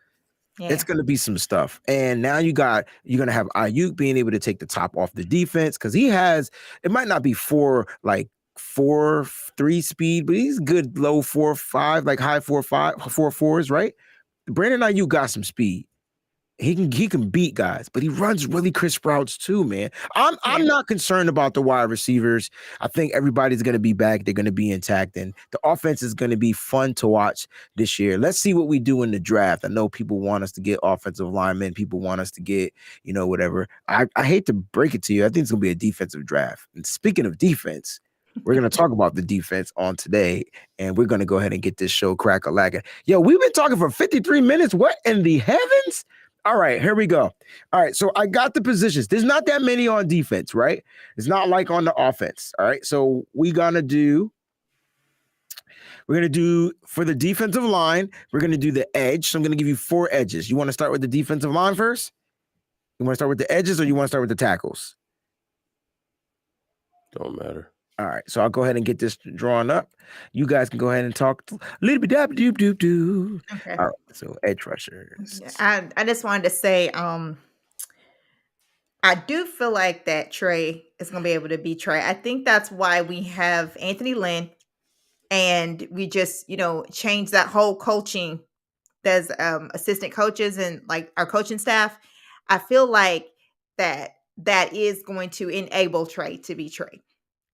Yeah. It's going to be some stuff. And now you're going to have Ayuk being able to take the top off the defense because he has, it might not be 4.3 speed, but he's good low 4.5, like high 4.5, 4.4s, right? Brandon Ayuk got some speed. He can beat guys, but he runs really crisp routes too, man. I'm not concerned about the wide receivers. I think everybody's going to be back. They're going to be intact, and the offense is going to be fun to watch this year. Let's see what we do in the draft. I know people want us to get offensive linemen. People want us to get, whatever. I hate to break it to you. I think it's going to be a defensive draft. And speaking of defense, we're going to talk about the defense on today, and we're going to go ahead and get this show crack-a-lackin'. Yo, we've been talking for 53 minutes. What in the heavens? All right, here we go. All right, so I got the positions. There's not that many on defense, right? It's not like on the offense. All right, so we're going to do for the defensive line, we're going to do the edge. So I'm going to give you 4 edges. You want to start with the defensive line first? You want to start with the edges or you want to start with the tackles? Don't matter. All right, so I'll go ahead and get this drawn up. You guys can go ahead and talk a little bit. Okay. All right, so edge rushers. I just wanted to say, I do feel like that Trey is going to be able to be Trey. I think that's why we have Anthony Lynn, and we just, change that whole coaching. There's assistant coaches and like our coaching staff. I feel like that is going to enable Trey to be Trey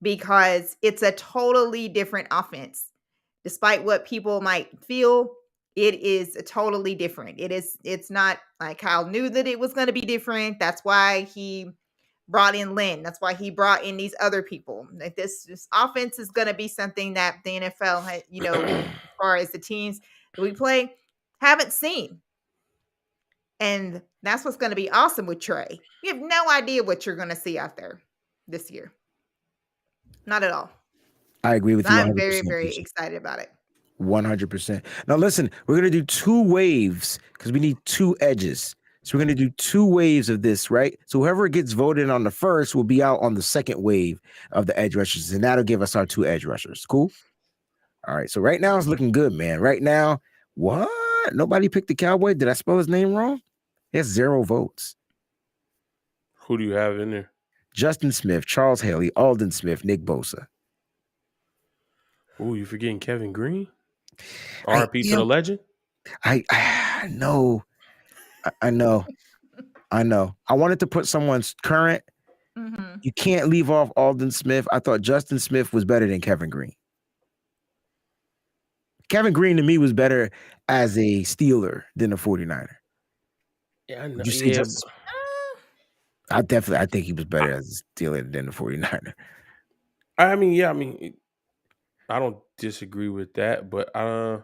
because it's a totally different offense. Despite what people might feel, it is totally different. It's not like Kyle knew that it was going to be different. That's why he brought in Lynn. That's why he brought in these other people. Like this offense is going to be something that the NFL, as far as the teams that we play, haven't seen. And that's what's going to be awesome with Trey. You have no idea what you're going to see out there this year. Not at all. I agree with you. I'm 100%. very, very excited about it. 100%. Now, listen, we're going to do 2 waves because we need 2 edges. So we're going to do 2 waves of this, right? So whoever gets voted on the first will be out on the second wave of the edge rushers, and that'll give us our 2 edge rushers. Cool? All right. So right now it's looking good, man. Right now, what? Nobody picked the Cowboy? Did I spell his name wrong? He has 0 votes. Who do you have in there? Justin Smith, Charles Haley, Alden Smith, Nick Bosa. Oh, you forgetting Kevin Green? RP to the legend? I know. I know. I wanted to put someone's current. Mm-hmm. You can't leave off Alden Smith. I thought Justin Smith was better than Kevin Green. Kevin Green to me was better as a Steeler than a 49er. Yeah, I know. Would you say Justin? I think he was better as a Steeler than a 49er. I mean, I don't disagree with that, but well,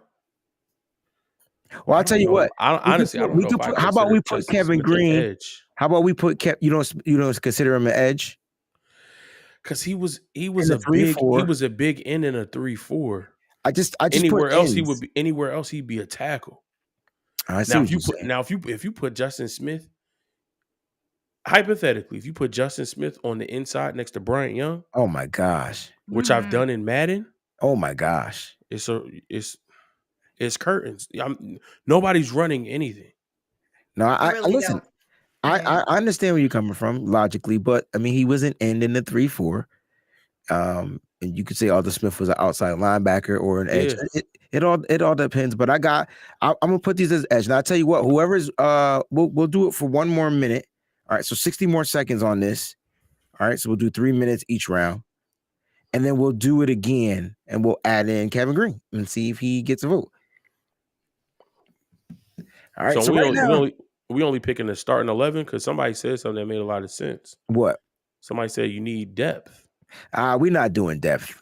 I'll tell you what. Honestly, I don't know. How about we put Kevin Green? Edge. How about we put you don't consider him an edge? Because he was a big end in a 3-4. I just anywhere put else ends. anywhere else he'd be a tackle. I see if you put Justin Smith, hypothetically, if you put Justin Smith on the inside next to Bryant Young, oh my gosh, which I've done in Madden, oh my gosh, it's curtains. Nobody's running anything. No, I really listen. don't. I understand where you're coming from logically, but I mean, he was an end in the 3-4. And you could say Alden Smith was an outside linebacker or an edge. It all depends. But I'm gonna put these as edge. Now I tell you what, whoever's we'll do it for 1 more minute. All right, so 60 more seconds on this. All right, so we'll do 3 minutes each round, and then we'll do it again, and we'll add in Kevin Green and see if he gets a vote. All right, so we only picking the starting 11 because somebody said something that made a lot of sense. What? Somebody said you need depth. We're not doing depth.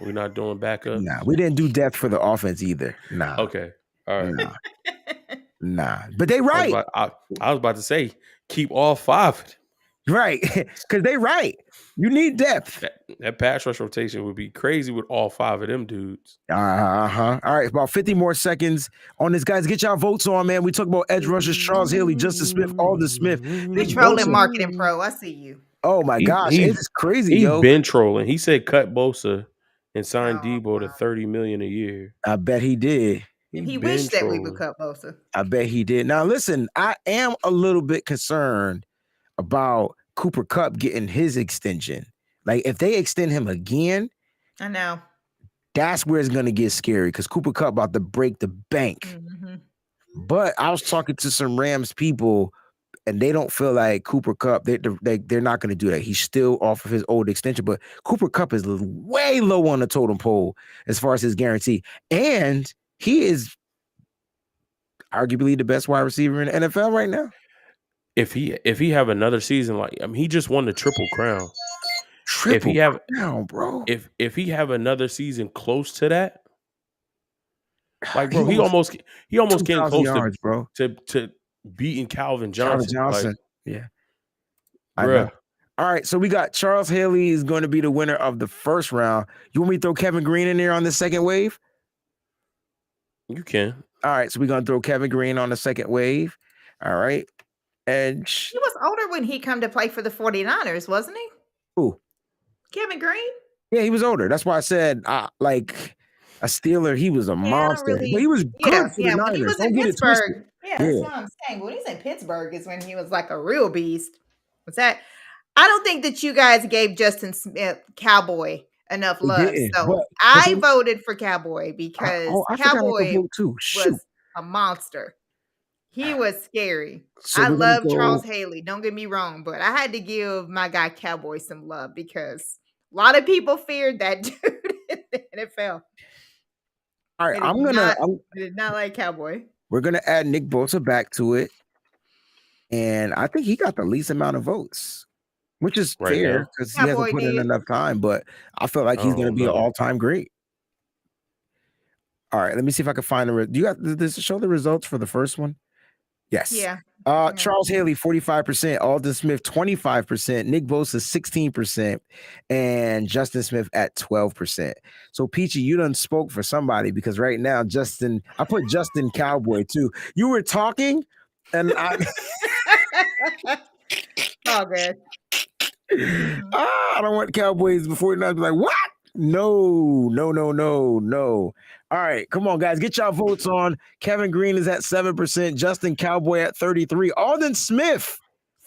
We're not doing backup. Nah, we didn't do depth for the offense either. Nah. Okay. All right. Nah. But they right. I was about to say keep all 5. Right. Because they right. You need depth. That pass rush rotation would be crazy with all 5 of them dudes. All right. About 50 more seconds on this, guys. Get y'all votes on, man. We talk about edge rushers, Charles Haley, Justin Smith, Alden Smith. You're trolling Marketing Pro. I see you. Oh my gosh, it's crazy. He's been trolling. He said cut Bosa and sign Debo to $30 million a year. I bet he did. He wished that we would cut Bosa. I bet he did. Now listen, I am a little bit concerned about Cooper Kupp getting his extension. Like if they extend him again, I know that's where it's gonna get scary because Cooper Kupp about to break the bank. Mm-hmm. But I was talking to some Rams people. And they don't feel like Cooper Kupp, they're not going to do that. He's still off of his old extension, but Cooper Kupp is way low on the totem pole as far as his guarantee. And he is arguably the best wide receiver in the NFL right now. If he have another season he just won the Triple Crown. Crown, bro. If he have another season close to that, bro, he almost came close yards, to beating Calvin Johnson. Yeah. I know. All right, so we got Charles Haley is going to be the winner of the first round. You want me to throw Kevin Green in there on the second wave? You can. All right, so we're going to throw Kevin Green on the second wave. All right. And he was older when he come to play for the 49ers, wasn't he? Who? Kevin Green? Yeah, he was older. That's why I said like a Steeler, he was a monster. But he was good for the Niners. When he was in Pittsburgh. That's what I'm saying. When he's in Pittsburgh is when he was like a real beast. I don't think that you guys gave Justin Smith Cowboy enough love. So I voted for Cowboy because Cowboy was a monster. He was scary. So I love Charles Haley. Don't get me wrong, but I had to give my guy Cowboy some love because a lot of people feared that dude in the NFL. All right, I did not like Cowboy. We're gonna add Nick Bosa back to it, and I think he got the least amount of votes. which is Right fair now? because he hasn't Cowboy put in did. enough time. But I feel like I he's going to don't be an know. all-time great. All right, let me see if I can find the. Do you got does it show the results for the first one? Yes. Yeah. Yeah. Charles Haley, 45%, Alden Smith, 25%, Nick Bosa, 16%, and Justin Smith at 12%. So, Peachy, you done spoke for somebody because right now, Justin, I put Justin Cowboy too. You were talking, and I All good. I don't want Cowboys before you be like, what? No. All right, come on, guys. Get y'all votes on. Kevin Green is at 7%. Justin Cowboy at 33%. Alden Smith,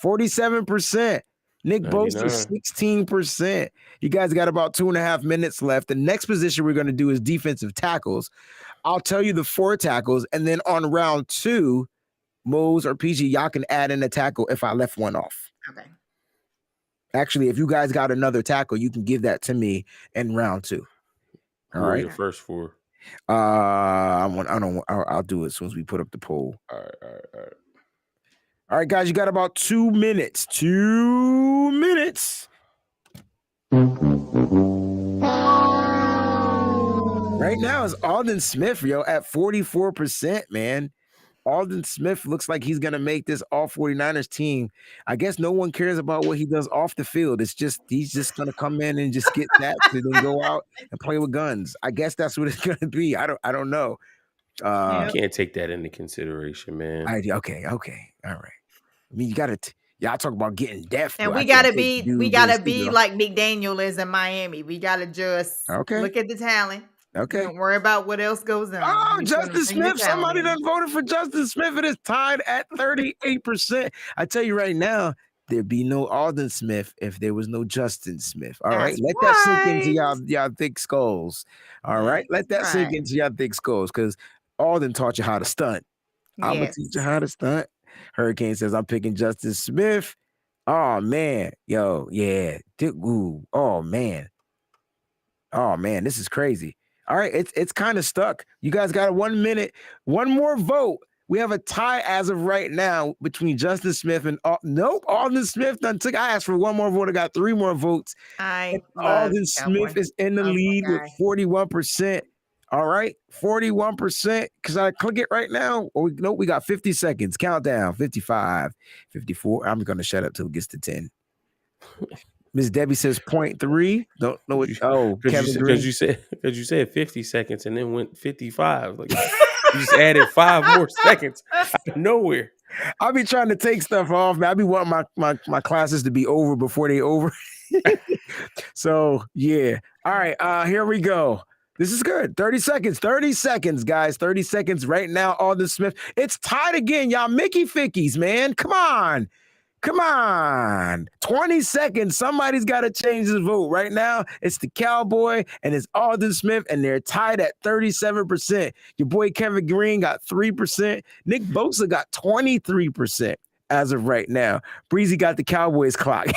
47%. Nick Bosa, 99. 16%. You guys got about 2.5 minutes left. The next position we're going to do is defensive tackles. I'll tell you the 4 tackles, and then on round 2, Mose or PG, y'all can add in a tackle if I left one off. Okay. Actually, if you guys got another tackle, you can give that to me in round 2. All Who are right. your first 4? I'll do it as soon as we put up the poll. All right. All right, guys, you got about 2 minutes. 2 minutes. Right now is Alden Smith, yo, at 44%, man. Alden Smith looks like he's going to make this all 49ers team. I guess no one cares about what he does off the field. It's just he's just going to come in and just get that and then go out and play with guns. I guess that's what it's going to be. I don't know. You can't take that into consideration, man. Okay. All right. I mean, you got to y'all talk about getting deaf. And we gotta be like McDaniel is in Miami. We gotta just look at the talent. Okay. Don't worry about what else goes on. Oh, Justin Smith. Somebody done voted for Justin Smith. It is tied at 38%. I tell you right now, there'd be no Alden Smith if there was no Justin Smith. All right. Let that sink into y'all thick skulls. All right. Let that sink into y'all thick skulls because Alden taught you how to stunt. I'm going to teach you how to stunt. Hurricane says, I'm picking Justin Smith. Oh, man. Yo, yeah. Ooh. Oh, man. This is crazy. All right, it's kind of stuck. You guys got 1 minute, one more vote. We have a tie as of right now between Justin Smith and Alden Smith done took. I asked for one more vote. I got 3 more votes. Alden Smith is in the lead with 41%. All right, 41%. Because I click it right now. We got 50 seconds. Countdown. 55, 54. I'm gonna shut up till it gets to 10. Miss Debbie says 0.3. Don't know what. Because you said 50 seconds and then went 55. Like you just added 5 more seconds out of nowhere. I'll be trying to take stuff off, man. I be wanting my classes to be over before they over. So yeah. All right. Here we go. This is good. 30 seconds. 30 seconds, guys. 30 seconds right now. Alden Smith. It's tied again, y'all. Mickey Fickies, man. Come on. 20 seconds. Somebody's got to change his vote. Right now, it's the Cowboy and it's Alden Smith, and they're tied at 37%. Your boy Kevin Green got 3%. Nick Bosa got 23% as of right now. Breezy got the Cowboys clock.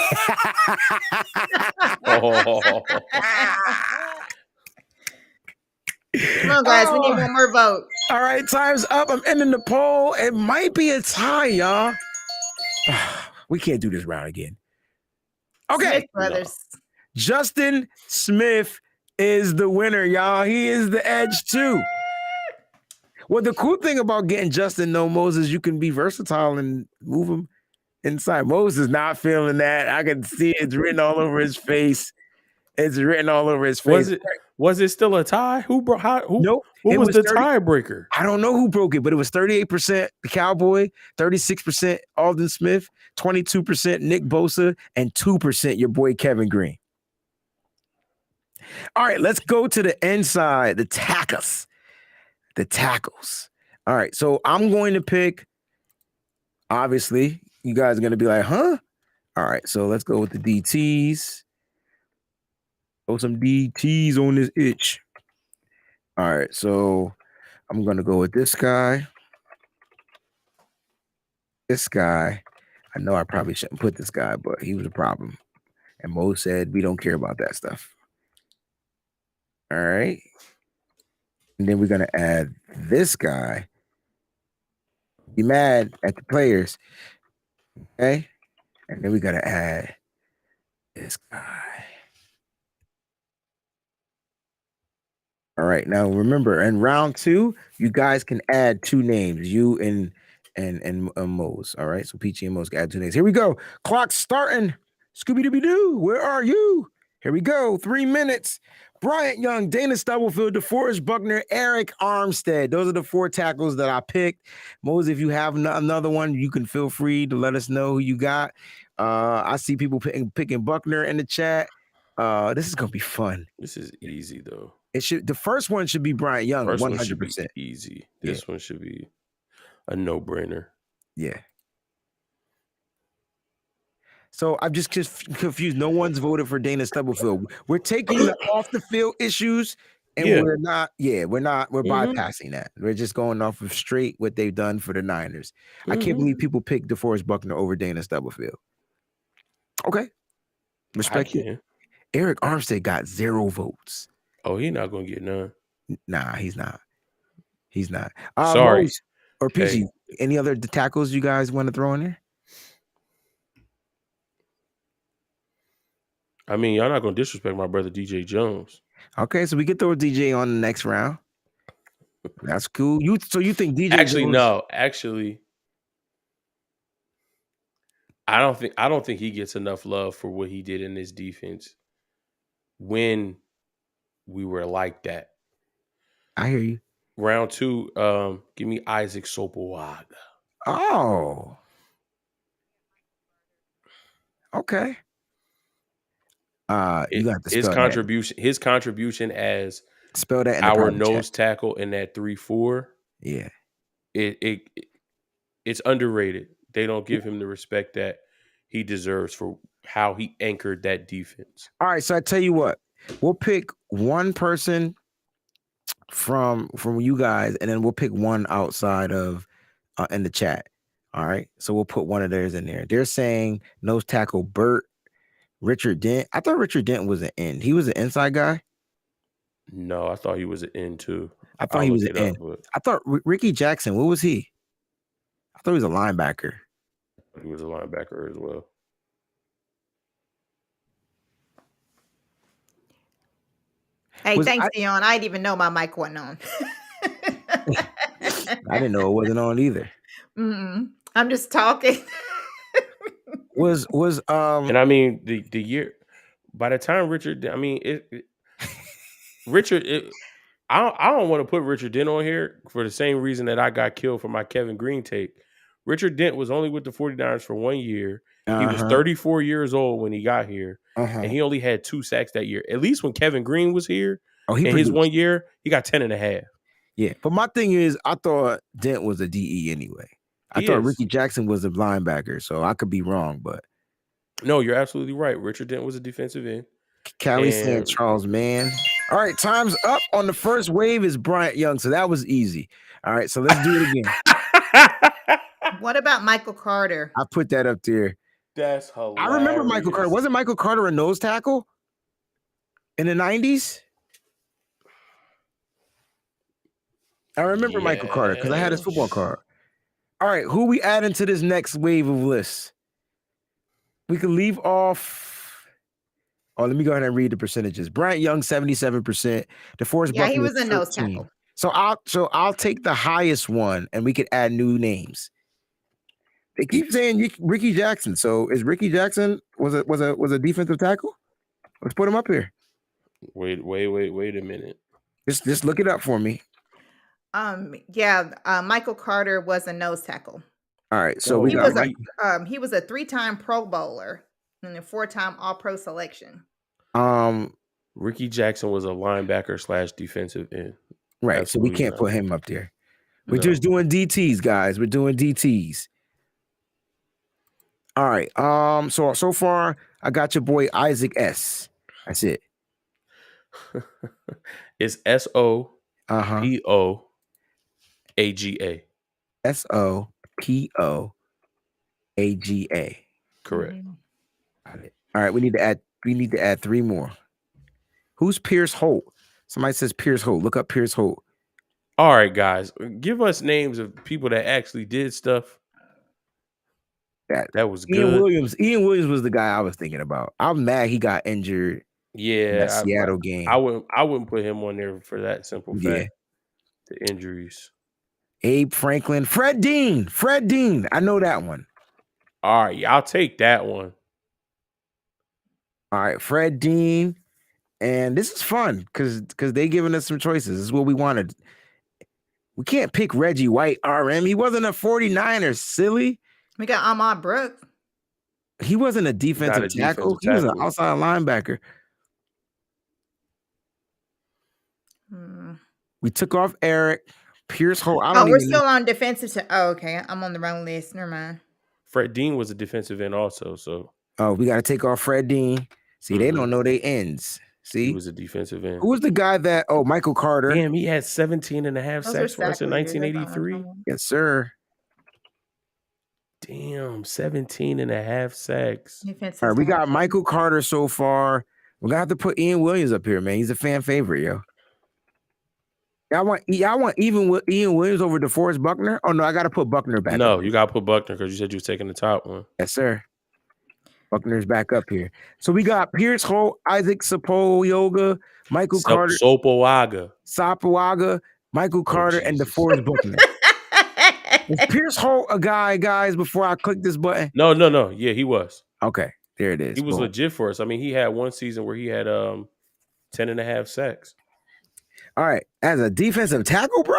Come on, guys. We need one more vote. All right, time's up. I'm ending the poll. It might be a tie, y'all. We can't do this round again. Okay. Smith brothers. Justin Smith is the winner, y'all. He is the edge too. Well, the cool thing about getting Justin Moses, you can be versatile and move him inside. Moses not feeling that. I can see it's written all over his face. It's written all over his face. Was it still a tie? Who Nope. What was the tiebreaker? I don't know who broke it, but it was 38% the Cowboy, 36% Alden Smith, 22% Nick Bosa, and 2% your boy Kevin Green. All right, let's go to the inside, the tackles. The tackles. All right, so I'm going to pick, obviously, you guys are going to be like, huh? All right, so let's go with the DTs. Throw some DTs on this itch. All right, so I'm going to go with this guy. This guy. I know I probably shouldn't put this guy, but he was a problem. And Mo said, we don't care about that stuff. All right. And then we're going to add this guy. Be mad at the players. Okay. And then we got to add This guy. All right. Now remember, in round 2, you guys can add 2 names. You and Mose. All right. So Peachy and Mose can add 2 names. Here we go. Clock's starting. Scooby Dooby Doo. Where are you? Here we go. 3 minutes. Bryant Young, Dana Stubblefield, DeForest Buckner, Eric Armstead. Those are the 4 tackles that I picked. Mose, if you have another one, you can feel free to let us know who you got. I see people picking Buckner in the chat. This is gonna be fun. This is easy though. The first one should be Bryant Young, First 100%. one should be easy. This one should be a no-brainer. Yeah. So I'm just confused. No one's voted for Dana Stubblefield. We're taking the off the field issues, and we're bypassing that. We're just going off of straight what they've done for the Niners. I can't believe people picked DeForest Buckner over Dana Stubblefield. Okay. Respect it. Eric Armstead got 0 votes. Oh, he's not gonna get none. Nah, he's not. He's not. Sorry. Mose or PG, any other tackles you guys want to throw in there? I mean, y'all not gonna disrespect my brother DJ Jones. Okay, so we can throw DJ on the next round. That's cool. So you think DJ Actually, Jones... no. Actually, I don't think he gets enough love for what he did in this defense when we were like that. I hear you. Round 2, give me Isaac Sopoaga. Oh. Okay. You got to his spell his contribution as spell that in our nose tackle in that 3-4. Yeah. It's underrated. They don't give him the respect that he deserves for how he anchored that defense. All right, so I tell you what, we'll pick one person from you guys, and then we'll pick one outside of in the chat. All right, so we'll put one of theirs in there. They're saying nose tackle Burt, Richard Dent. I thought Richard Dent was an end. He was an inside guy. No, I thought he was an end too. I thought he was an end. I thought Ricky Jackson. What was he? I thought he was a linebacker. He was a linebacker as well. Hey, thanks, Dion. I didn't even know my mic wasn't on. I didn't know it wasn't on either. I'm just talking. And I mean the year by the time Richard, I mean Richard. I don't want to put Richard Dent on here for the same reason that I got killed for my Kevin Green take. Richard Dent was only with the 49ers for 1 year. He was 34 years old when he got here, and he only had 2 sacks that year. At least when Kevin Green was here, in his 1 year, he got 10.5. Yeah, but my thing is, I thought Dent was a DE anyway. I thought Ricky Jackson was a linebacker, so I could be wrong, but no, you're absolutely right. Richard Dent was a defensive end. Callie said Charles Mann. All right, time's up. On the first wave is Bryant Young, so that was easy. All right, so let's do it again. What about Michael Carter? I put that up there. That's hilarious. I remember Michael Carter. Wasn't Michael Carter a nose tackle in the 90s? I remember Michael Carter because I had his football card. All right, who we adding to this next wave of lists? We can leave off. Oh, let me go ahead and read the percentages. Bryant Young, 77%. DeForest Buckner, he was a nose tackle. So I'll take the highest one, and we could add new names. They keep saying Ricky Jackson. So is Ricky Jackson was a defensive tackle? Let's put him up here. Wait a minute. Just look it up for me. Michael Carter was a nose tackle. All right, so he was a 3-time Pro Bowler and a 4-time All-Pro selection. Ricky Jackson was a linebacker / defensive end. Right, absolutely. So we can't put him up there. We're just doing DTs, guys. We're doing DTs. All right. So far I got your boy Isaac S. That's it. It's SOPOAGA. SOPOAGA. Correct. All right, we need to add 3 more. Who's Pierce Holt? Somebody says Pierce Holt. Look up Pierce Holt. All right, guys, give us names of people that actually did stuff. That was Ian good. Williams. Ian Williams was the guy I was thinking about. I'm mad he got injured in that Yeah, Seattle game. I wouldn't put him on there for that simple Yeah. fact. The injuries. Abe Franklin, Fred Dean. I know that one. All right, I'll take that one. All right, Fred Dean. And this is fun because they giving us some choices. This is what we wanted. We can't pick Reggie White, RM. He wasn't a 49er, silly. We got Ahmad Brooks. He wasn't a defensive tackle. He was an outside linebacker. We took off Eric Pierce Holt. We're still on defensive. Okay. I'm on the wrong list. Never mind. Fred Dean was a defensive end also. So we got to take off Fred Dean. See, they don't know they ends. See, he was a defensive end. Who was the guy that? Oh, Michael Carter. Damn, he had 17 and a half sacks for us in 1983. Yes, sir. Damn, 17 and a half sacks. All right, we got Michael Carter so far. We're gonna have to put Ian Williams up here, man. He's a fan favorite, yo. Y'all want Ian Williams over DeForest Buckner? Oh no, I gotta put Buckner back. No, you gotta put Buckner because you said you were taking the top one. Yes, sir. Buckner's back up here. So we got Pierce Holt, Isaac Sapoyoga, Michael Carter, Sapoaga, Michael Carter, and DeForest Buckner. Is Pierce Holt a guy, guys, before I click this button? No. Yeah, he was. Okay, there it is. He was legit for us. I mean, he had one season where he had 10 and a half sacks. All right. As a defensive tackle, bro?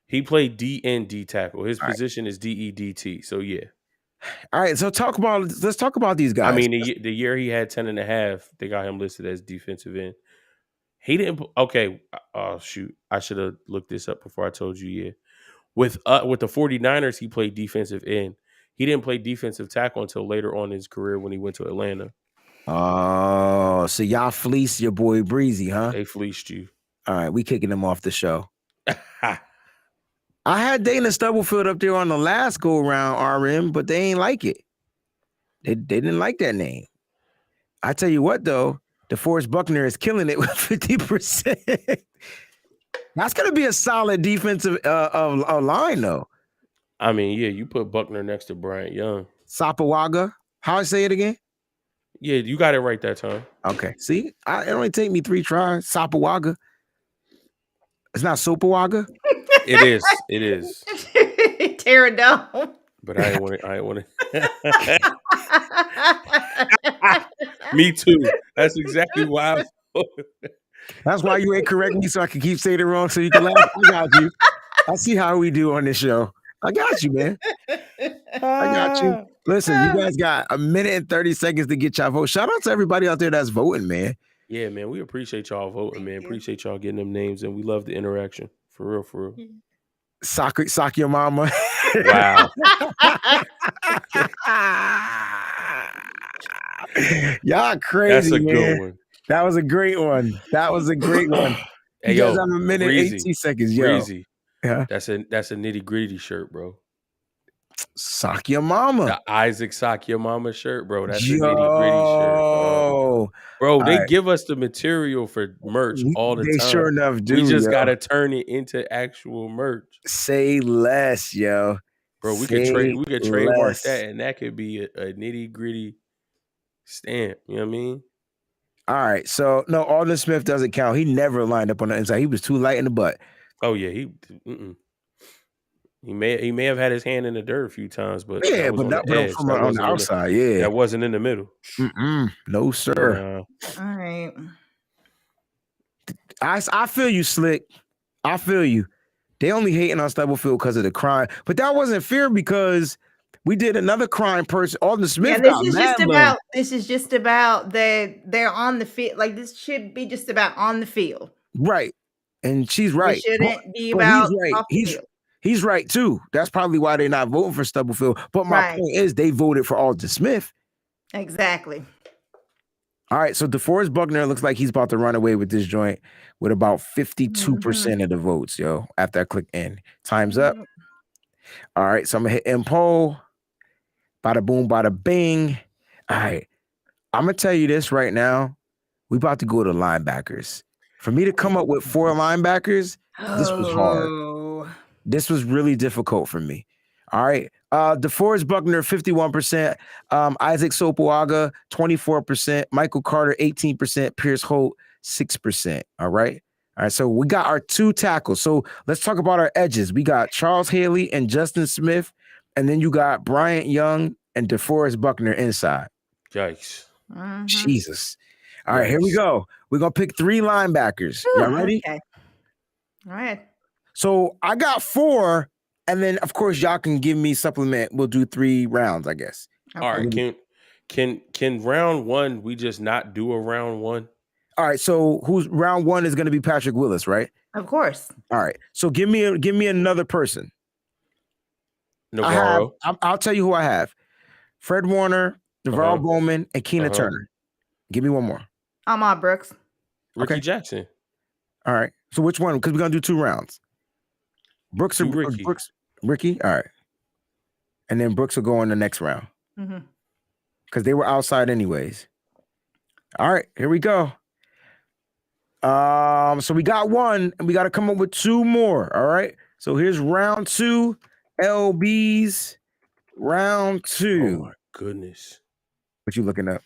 He played D tackle. His position is DEDT. So yeah. All right. So let's talk about these guys. I mean, the year he had 10 and a half, they got him listed as defensive end. He didn't. Okay. Oh shoot. I should have looked this up before I told you. Yeah. With the 49ers, he played defensive end. He didn't play defensive tackle until later on in his career when he went to Atlanta. Oh, so y'all fleeced your boy Breezy, huh? They fleeced you. All right, we kicking him off the show. I had Dana Stubblefield up there on the last go around, RM, but they ain't like it. They didn't like that name. I tell you what, though, DeForest Buckner is killing it with 50%. That's gonna be a solid defensive line, though. I mean, yeah, you put Buckner next to Bryant Young. Sapoaga. How I say it again? Yeah, you got it right that time. Okay. See, it only take me 3 tries. Sapoaga. It's not Sopawaga. It is. Pterodome. But I ain't want it. Me too. That's exactly why. That's why you ain't correct me so I can keep saying it wrong so you can laugh. I got you. I see how we do on this show. I got you, man. I got you. Listen, you guys got 1 minute and 30 seconds to get y'all vote. Shout out to everybody out there that's voting, man. Yeah, man. We appreciate y'all voting, man. Appreciate y'all getting them names, and we love the interaction. For real. Sock your mama. Wow. Y'all crazy. That's a man. good one. That was a great one. Hey, you guys have 1 minute and 18 seconds. Yo. Breezy. Yeah. That's a nitty gritty shirt, bro. Sock your mama. The Isaac Sock Your Mama shirt, bro. That's a nitty gritty shirt. Bro, they give us the material for merch all the time. They sure enough do. We just gotta turn it into actual merch. Say less, yo. Bro, we could trademark that, and that could be a nitty gritty stamp. You know what I mean? All right. So no, Alden Smith doesn't count. He never lined up on the inside. He was too light in the butt. Oh yeah, He may have had his hand in the dirt a few times, but yeah, but not from on the outside. Yeah, that wasn't in the middle. No, sir. All right. I feel you, Slick. I feel you. They only hating on Stubblefield because of the crime, but that wasn't fair because we did another crime person. Alden Smith. Yeah, this is just about they're on the field. Like this should be just about on the field, right? And she's right. It shouldn't be about off the field. He's right too. That's probably why they're not voting for Stubblefield. But my point is, they voted for Alden Smith. Exactly. All right, so DeForest Buckner looks like he's about to run away with this joint with about 52% of the votes, yo. After I click in, time's up. All right, so I'm gonna hit end poll. Bada boom, bada bing. All right, I'm gonna tell you this right now. We about to go to linebackers. For me to come up with 4 linebackers, this was hard. This was really difficult for me. All right. DeForest Buckner, 51%. Isaac Sopoaga, 24%. Michael Carter, 18%. Pierce Holt, 6%. All right. All right. So we got our 2 tackles. So let's talk about our edges. We got Charles Haley and Justin Smith. And then you got Bryant Young and DeForest Buckner inside. Yikes. Mhm. Jesus. All right. Here we Yikes. go. We're going to pick 3 linebackers. Y'all Whew, ready? Okay. All right. So I got 4. And then, of course, y'all can give me supplement. We'll do 3 rounds, I guess. Okay. All right. Can round 1 we just not do a round 1? All right. So who's round 1 is going to be Patrick Willis, right? Of course. All right. So give me another person. Navarro. I'll tell you who I have: Fred Warner, Navarro Bowman, and Keena Turner. Give me one more. Ahmad Brooks. Ricky Okay. Jackson. All right. So which one? Because we're gonna do 2 rounds. Brooks or Do Ricky. Brooks? Ricky. All right. And then Brooks will go in the next round Mhm. because they were outside anyways. All right. Here we go. So we got 1, and we got to come up with 2 more. All right. So here's round 2. LB's round 2. Oh my goodness. What you looking up?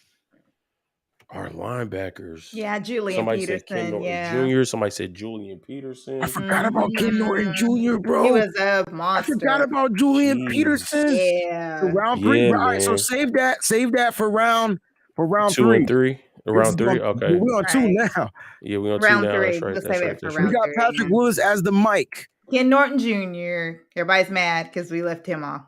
Our linebackers. Yeah, Julian Somebody said Ken Peterson. Norton Yeah. Jr. Somebody said Julian Peterson. I forgot about Ken Norton Jr., bro. He was a I monster. forgot about Julian Jeez. Peterson. Yeah. So round 3. Yeah, All right, so man. save that for round 2 3. and 3. Round 3. Okay. We're on 2 Right. now. Yeah, we're on 2 Round now. 3. That's right. We'll That's save right. it for That's We round right. got 3. Patrick Willis as the mic. Ken Norton Jr. Everybody's mad because we left him off.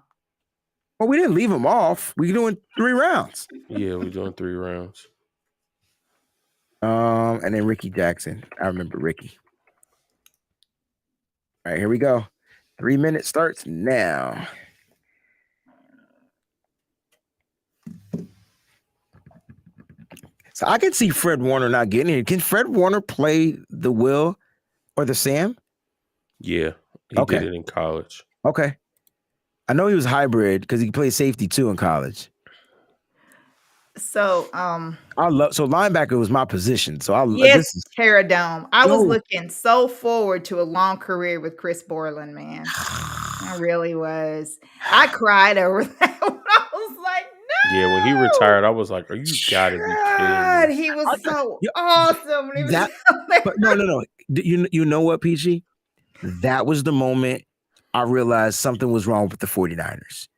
Well, we didn't leave him off. We're doing 3 rounds. Yeah, we're doing 3 rounds. And then Ricky Jackson. I remember Ricky. All right, here we go. 3 minutes starts now. So I can see Fred Warner not getting it. Can Fred Warner play the Will or the Sam? Yeah, he Okay. did it in college. Okay. I know he was hybrid because he played safety too in college. So, So linebacker was my position. So yes, Terradome. I was Yo. looking so forward to a long career with Chris Borland, man. I really was. I cried over that one. I was like, no. Yeah, when he retired, I was like, "Are you gotta be God, kidding me?" he was so Yeah, awesome. He was that- so But no. You know what, PG? That was the moment I realized something was wrong with the 49ers.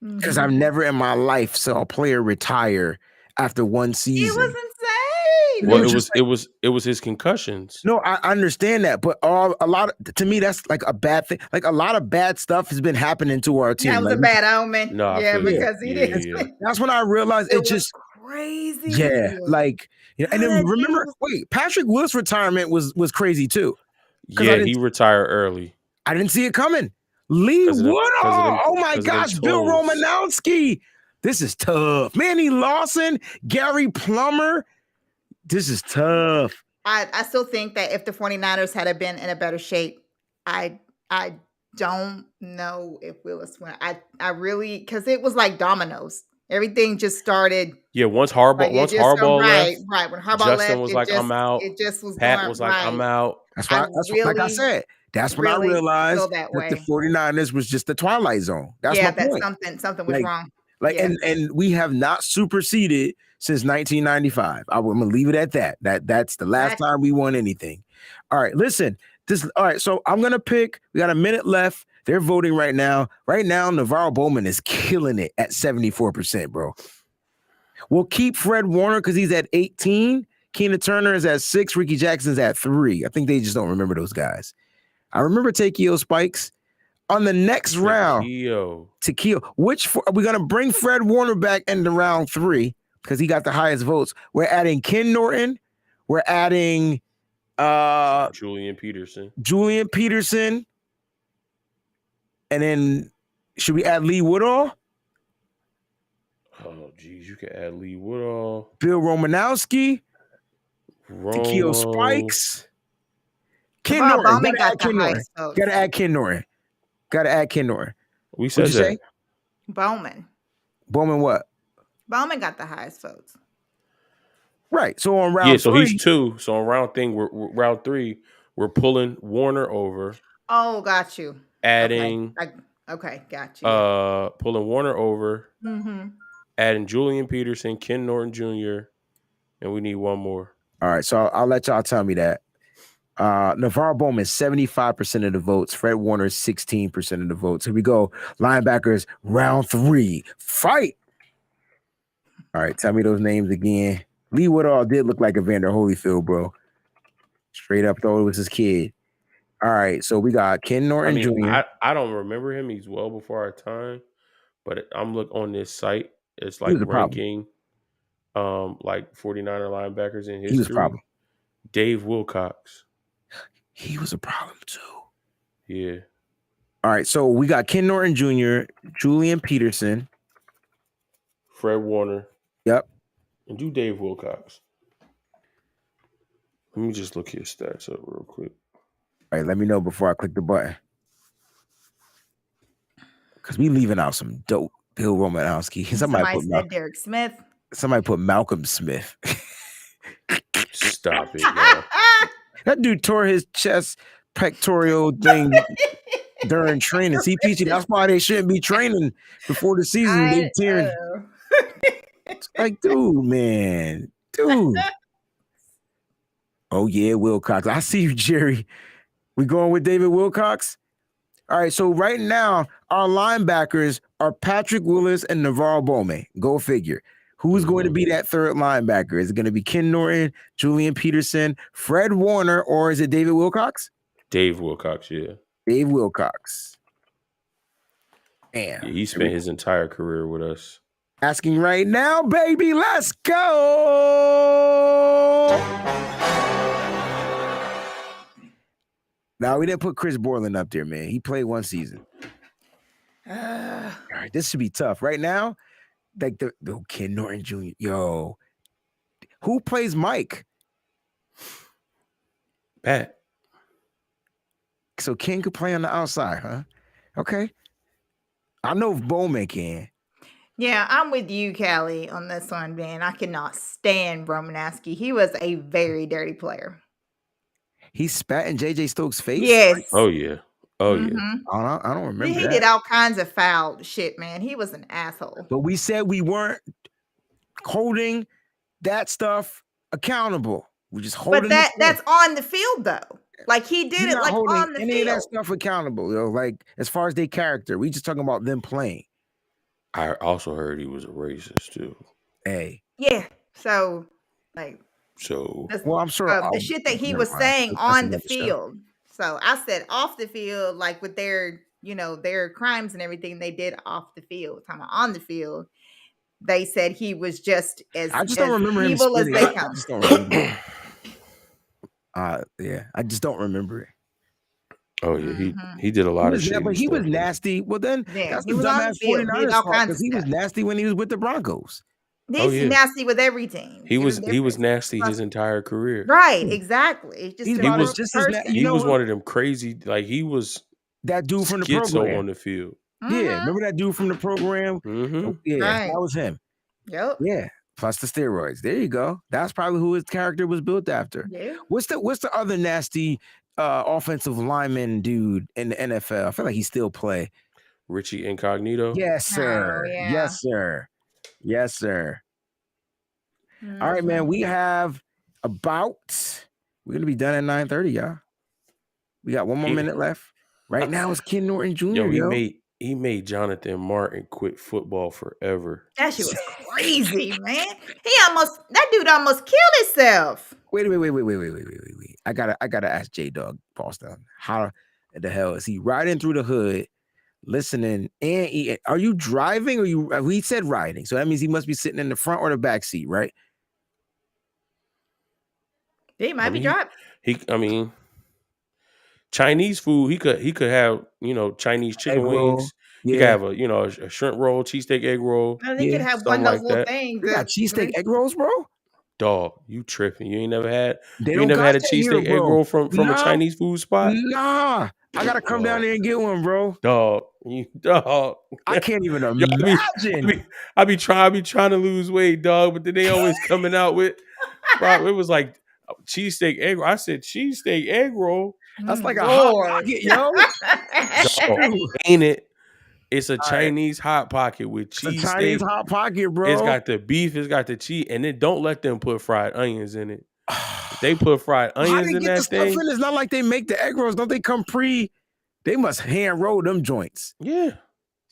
Because I've never in my life saw a player retire after one season. He was insane. Well, was just it was his concussions. No, I understand that, but to me, that's like a bad thing. Like a lot of bad stuff has been happening to our team. That was Like, a bad omen. No, I yeah, feel you. because he Yeah, did. yeah. that's when I realized It it was just crazy. yeah, like and then God, remember, he was- wait, Patrick Willis' retirement was crazy too. 'Cause I Yeah, didn't- he retired early. I didn't see it coming. Lee 'Cause of them- Woodall. 'cause of them- Oh my 'cause of them gosh, Bill toes. Romanowski. This is tough. Manny Lawson, Gary Plummer. This is tough. I still think that if the 49ers had been in a better shape, I don't know if Willis went. I really, because it was like dominoes. Everything just started. Yeah, once Harbaugh right, left, right. When Harbaugh Justin left, was it like, just, "I'm out." It just was Pat going, was like, "I'm right. out." That's why. Like I said. That's when I really realized feel that that the way. 49ers was just the Twilight Zone. That's yeah, my that point. something was Like, wrong. Like Yeah. and we have not superseded since 1995. I'm gonna leave it at that. That's the last time we won anything. All right, listen. All right, so I'm gonna pick. We got a minute left. They're voting right now. Right now, Navarro Bowman is killing it at 74%, bro. We'll keep Fred Warner because he's at 18. Keena Turner is at 6. Ricky Jackson's at 3. I think they just don't remember those guys. I remember Takeo Spikes. On the next round, Takeo, we're going to bring Fred Warner back into round 3 because he got the highest votes. We're adding Ken Norton. We're adding Julian Peterson. And then should we add Lee Woodall? Oh, geez, you can add Lee Woodall. Bill Romanowski. Takeo Spikes. Ken Norton. Gotta add Ken Norton. Gotta add Ken Norton. We said that. Say? Bowman what? Bowman got the highest votes. Right. So on round 3. So he's 2. So on round 3, we're pulling Warner over. Oh, got you. adding Okay, got you. Yeah. pulling Warner over, Mm-hmm. adding Julian Peterson, Ken Norton Jr., and we need one more. All right, so I'll let y'all tell me that. Navarro Bowman, 75% of the votes. Fred Warner, 16% of the votes. Here we go. Linebackers, round 3. Fight. All right, tell me those names again. Lee Woodall did look like Evander Holyfield, bro. Straight up, though, it was his kid. All right, so we got Ken Norton Jr. I don't remember him. He's well before our time, but I'm looking on this site. It's He like was a problem. ranking, like 49er linebackers in history. He was a problem. Dave Wilcox. He was a problem too. Yeah. All right, so we got Ken Norton Jr., Julian Peterson, Fred Warner. Yep. And do Dave Wilcox. Let me just look his stats up real quick. All right, let me know before I click the button. Because we leaving out some dope Bill Romanowski. Somebody said Derek Smith. Somebody put Malcolm Smith. Stop it, y'all. That dude tore his chest pectoral thing during training. See, Peachy, that's why they shouldn't be training before the season. They tearing. It's like, dude, man. Dude. Oh, yeah, Wilcox. I see you, Jerry. We going with David Wilcox? All right, so right now, our linebackers are Patrick Willis and Navarro Bowman. Go figure. Who's going to be that third linebacker? Is it going to be Ken Norton, Julian Peterson, Fred Warner, or is it David Wilcox? Dave Wilcox, yeah. Dave Wilcox. Damn. Yeah, he spent his entire career with us. Asking right now, baby, let's go. Now, we didn't put Chris Borland up there, man. He played one season. All right, this should be tough. Right now, like the Ken Norton Jr. Yo, who plays Mike? Pat. So Ken could play on the outside, huh? Okay. I know if Bowman can. Yeah, I'm with you, Callie, on this one, man. I cannot stand Romanowski. He was a very dirty player. He spat in JJ Stokes' face? Yes. Oh, yeah. Oh, yeah. I don't remember He that. did all kinds of foul shit, man. He was an asshole. But we said we weren't holding that stuff accountable. We just holding. But that's on the field, though. Like he did You're it not like holding on the any field. of that stuff accountable, yo. Like as far as their character, we just talking about them playing. I also heard he was a racist too. Hey. Yeah. So like well, I'm sure the shit that he was saying on the field. So I said off the field, like with their, their crimes and everything they did off the field. Talking about on the field, they said he was just as I just don't remember him evil as spitting. they I come. just don't remember. Yeah, I just don't remember it. Oh yeah, he did a lot of shit. But he was nasty. Well, then that's the dumbass 49ers fault because he was nasty when he was with the Broncos. He's nasty with every team. He was nasty his entire career. Right, exactly. He was one of them crazy. Like he was that dude from the schizo program on the field. Yeah, remember that dude from the program? Yeah, that was him. Yep. Yeah. Plus the steroids. There you go. That's probably who his character was built after. Yeah. What's the other nasty offensive lineman dude in the NFL? I feel like he still play. Richie Incognito. Yes, sir. Oh, yeah. Yes, sir. Yes, sir. All right, man. We have we're gonna be done at 9:30, y'all. We got one more minute left. Right now it's Ken Norton Jr. He made Jonathan Martin quit football forever. That shit was crazy, man. That dude almost killed himself. Wait. I gotta ask J-Dog Boston, how the hell is he riding through the hood, listening and eating? Are you driving or he said riding, so that means he must be sitting in the front or the back seat, right? He might be driving. Chinese food, he could have, Chinese chicken wings. Yeah. He could have a shrimp roll, cheesesteak egg roll. He could have one of those little things. They got cheesesteak egg rolls, bro? Dog, you tripping. You ain't never had a cheesesteak egg roll from a Chinese food spot? Nah. I gotta come down there and get one, bro. Dog. I can't even imagine. I be trying to lose weight, dog, but then they always coming out with, bro, it was like cheesesteak egg roll. I said cheesesteak egg roll. That's like a hot Lord. pocket, yo. Dog, Shoot. ain't it? It's a All right. Chinese hot pocket with It's a Chinese cheesesteak. hot pocket, bro. It's got the beef. It's got the cheese, and then don't let them put fried onions in it. If they put fried How onions they in get the that stuff thing, in? It's not like they make the egg rolls. Don't they come pre? They must hand roll them joints. yeah.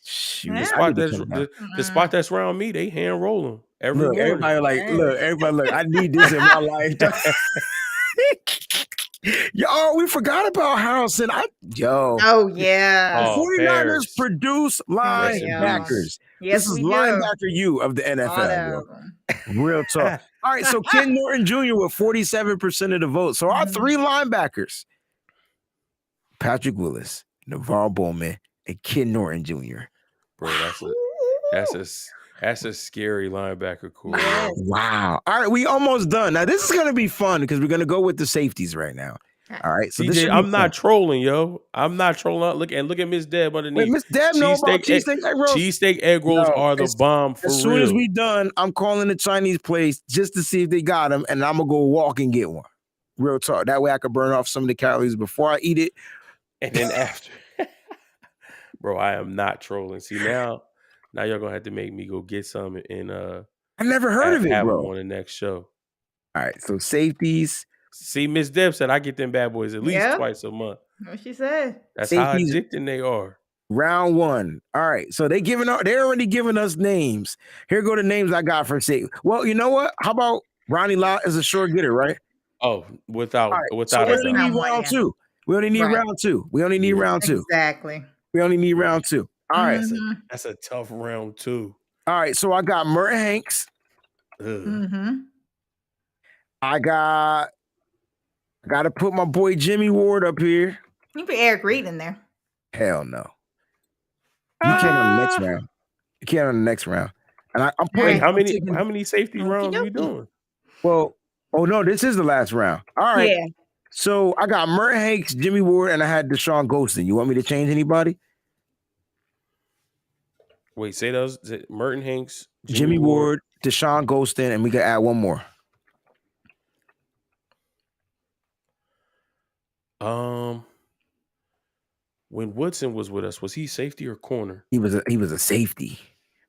Shoot, Yeah. The I spot need to that's come down. the spot that's around me, they hand roll them every Look, morning. everybody like, Yes. look, everybody look. I need this in my life. Yo, we forgot about Harrelson. Oh yeah. Oh, 49ers Bears. produce Rest in linebackers. Yes, This is we do. linebacker U of the A lot NFL, of them. bro. Real talk. All right, so Ken Norton Jr. with 47% of the vote. So our Mhm. three linebackers, Patrick Willis, Navarro Bowman, and Ken Norton Jr. Bro, that's a scary linebacker core. Yes. Wow. All right, we almost done. Now this is gonna be fun because we're gonna go with the safeties right now. All right, so this CJ, should be I'm not fun. trolling, yo. I'm not trolling. Look at Miss Deb underneath. Wait, Miss Deb know about cheesesteak egg rolls? Cheesesteak egg rolls Yo, are the bomb for as soon real. as we done, I'm calling the Chinese place just to see if they got them, and I'm gonna go walk and get one. Real talk. That way I could burn off some of the calories before I eat it. And then after, bro, I am not trolling. See now y'all gonna have to make me go get some and I never heard of it, have them bro. on the next show. All right, so safeties. See, Miss Deb said I get them bad boys at least Yeah. twice a month. What she said. That's Safeties. how addicting they are. Round one. All right, so they're already giving us names. Here go the names I got for safety. Well, you know what? How about Ronnie Lott is a sure getter, right? Oh, without All right, so without we a only doubt. need round two. We only need Right. round two. We only need Yeah. round two. Exactly. We only need round two. All right. Mhm. That's a tough round too. All right, so I got Merton Hanks. Ugh. Mhm. I got to put my boy Jimmy Ward up here. You put Eric Reed in there. Hell no. You can't on the next round. You can't on the next round. And I'm Wait, putting how many safety rounds are we Okey-dokey. doing? well, oh no, this is the last round. All right. Yeah. So I got Merton Hanks, Jimmy Ward, and I had Deshaun Golston. You want me to change anybody? Wait, say those. Merton Hanks, Jimmy Ward, Deshaun Golston, and we can add one more. When Woodson was with us, was he safety or corner? He was a safety.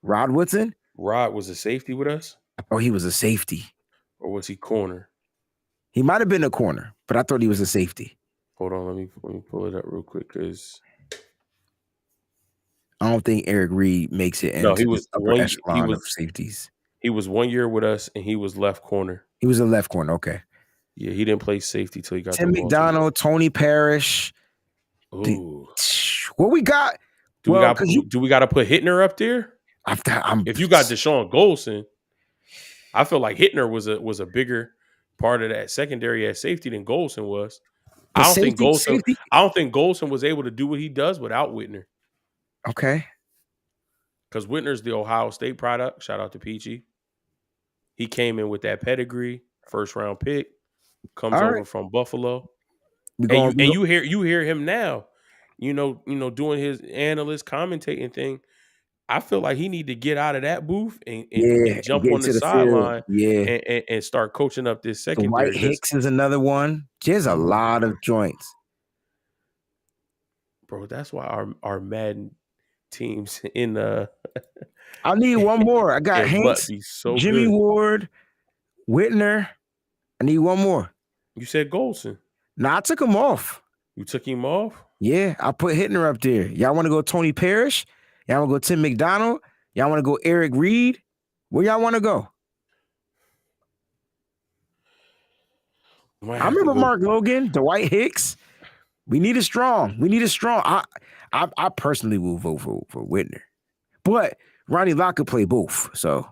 Rod Woodson? Rod was a safety with us, Oh, he was a safety. or was he corner? He might have been a corner, but I thought he was a safety. Hold on, let me pull it up real quick because I don't think Eric Reed makes it into No, he was the upper one- he echelon was- of safeties. he was 1 year with us and he was left corner. He was a left corner. Okay. Yeah, he didn't play safety till he got Tim to Baltimore. McDonald, Tony Parrish. Ooh. What we got? Do Well, we got to put Hittner up there? If you got Deshaun Golson, I feel like Hittner was a bigger part of that secondary at safety than Golson was. I don't think Golson was able to do what he does without Whitner. Okay. Because Whitner's the Ohio State product. Shout out to Peachy. He came in with that pedigree, first round pick, comes All over right. from Buffalo. We And going, you hear him now, doing his analyst commentating thing. I feel like he need to get out of that booth and jump get on to the field. sideline Yeah. and start coaching up this The secondary. White Hicks is another one. There's a lot of joints. Bro, that's why our Madden teams in I need one more. I got it Hanks, must be so Jimmy good. Ward, Whitner. I need one more. You said Golson. Nah, I took him off. You took him off? Yeah, I put Hittner up there. Y'all want to go Tony Parrish? Y'all want to go Tim McDonald? Y'all want to go Eric Reed? Where y'all want to go? I remember Mark Logan, Dwight Hicks. We need a strong. I personally will vote for Whitner. But Ronnie Lott could play both. So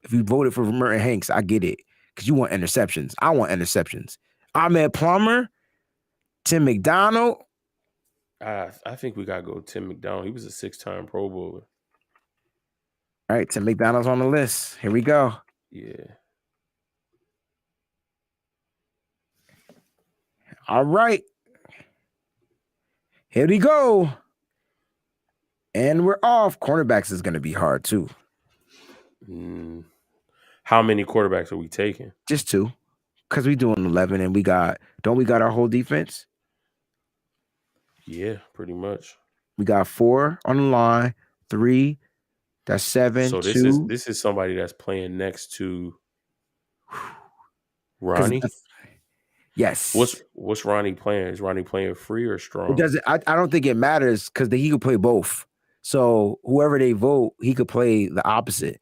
if you voted for Merton Hanks, I get it. Because you want interceptions. I want interceptions. Ahmed Plummer, Tim McDonald. I think we gotta go Tim McDonald. He was a 6-time Pro Bowler. All right, Tim McDonald's on the list. Here we go. Yeah. All right. Here we go. And we're off. Cornerbacks is going to be hard too. How many quarterbacks are we taking? Just two. Because we doing 11 and we got our whole defense? Yeah, pretty much. We got 4 on the line, 3, that's 7, So 2. this is somebody that's playing next to 'Cause Ronnie. yes. What's Ronnie playing? Is Ronnie playing free or It strong? doesn't. I don't think it matters because he could play both. So whoever they vote, he could play the opposite.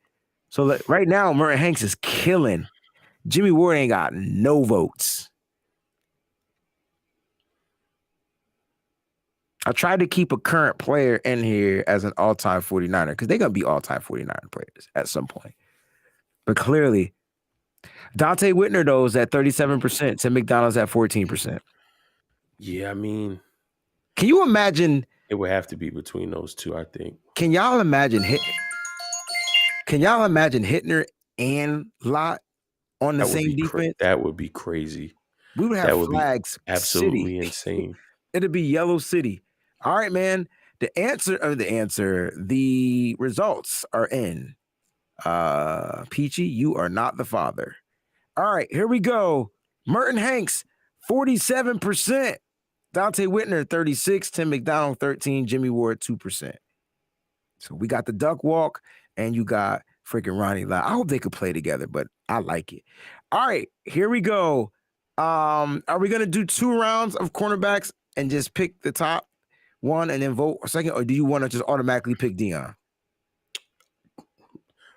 So right now, Merton Hanks is killing. Jimmy Ward ain't got no votes. I tried to keep a current player in here as an all-time 49er because they're gonna be all-time 49er players at some point. But clearly, Dante Whitner though is at 37%. Tim McDonald's at 14%. Yeah, I mean, can you imagine? It would have to be between those two, I think. Can y'all imagine Hittner and Lott on the same defense? That would be crazy. We would have flags. Absolutely insane. It'd be Yellow City. All right, man. The results are in. Peachy, you are not the father. All right, here we go. Merton Hanks, 47%. Dante Whitner, 36. Tim McDonald, 13. Jimmy Ward, 2%. So we got the duck walk, and you got freaking Ronnie Lott. I hope they could play together, but I like it. All right, here we go. Are we gonna do 2 rounds of cornerbacks and just pick the top one and then vote a second, or do you want to just automatically pick Dion?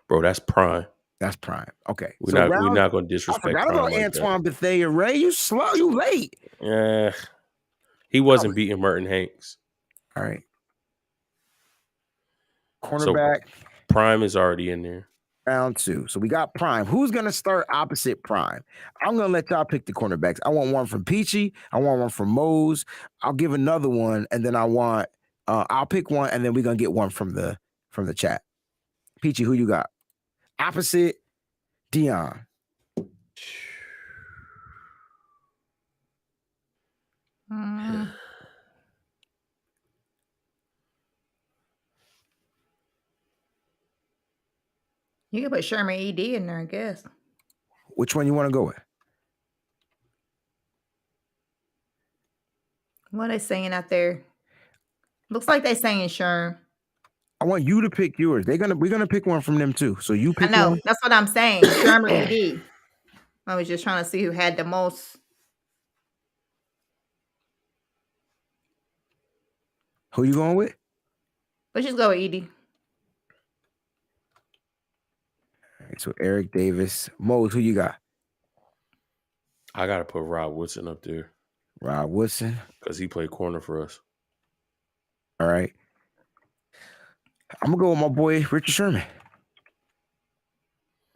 Bro, that's prime. That's prime. Okay. We're not gonna disrespect. I forgot about Antoine Bethea Ray. You slow, you late. Yeah. He wasn't beating Merton Hanks. All right. Cornerback. So prime is already in there. Round 2. So we got prime. Who's gonna start opposite prime? I'm gonna let y'all pick the cornerbacks. I want one from Peachy. I want one from Mose. I'll give another one, and then I'll pick one, and then we're gonna get one from the chat. Peachy, who you got? Opposite Dion. You can put Sherman ED in there, I guess. Which one you want to go with? What are they saying out there? Looks like they saying Sherm. I want you to pick yours. We're gonna pick one from them too. So you pick I know. one. That's what I'm saying. Sherman ED. I was just trying to see who had the most. Who you going with? Let's just go with ED. All right, so Eric Davis. Mose, who you got? I gotta put Rob Woodson up there. Rob Woodson. Because he played corner for us. All right. I'm gonna go with my boy Richard Sherman.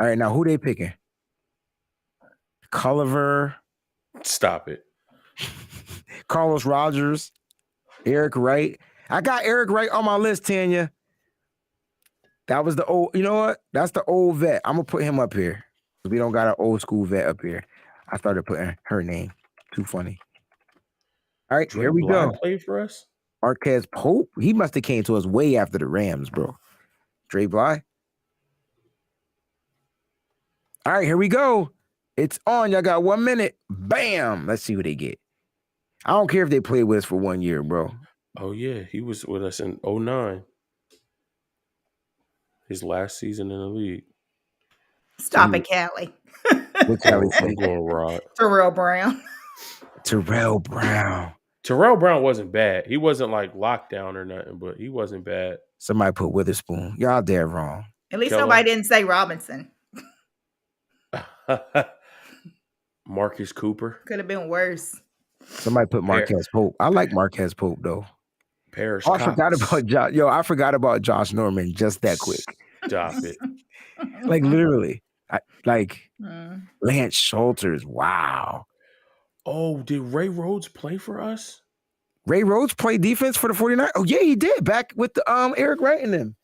All right, now who they picking? Culliver. Stop it. Carlos Rogers. Eric Wright. I got Eric Wright on my list, Tanya. That was the old, you know what? That's the old vet. I'm gonna put him up here. We don't got an old school vet up here. I started putting her name. Too funny. All right, here we go. Played for us? Marquez Pope. He must have came to us way after the Rams, bro. Dre Bly. All right, here we go. It's on. Y'all got 1 minute. Bam. Let's see who they get. I don't care if they played with us for 1 year, bro. Oh, yeah. He was with us in 2009. His last season in the league. Stop it, Callie. What Callie say? I'm going Rod. Terrell Brown. Terrell Brown. Terrell Brown wasn't bad. He wasn't like lockdown or nothing, but he wasn't bad. Somebody put Witherspoon. Y'all dead wrong. At least nobody didn't say Robinson. Marcus Cooper. Could have been worse. Somebody put Marquez Pope. I like Marquez Pope though. Parrish. I forgot about Josh. I forgot about Josh Norman just that quick. Stop it. Like literally. Lance Schulters. Wow. Oh, did Ray Rhodes play for us? Ray Rhodes played defense for the 49ers? Oh, yeah, he did. Back with the Eric Wright and them.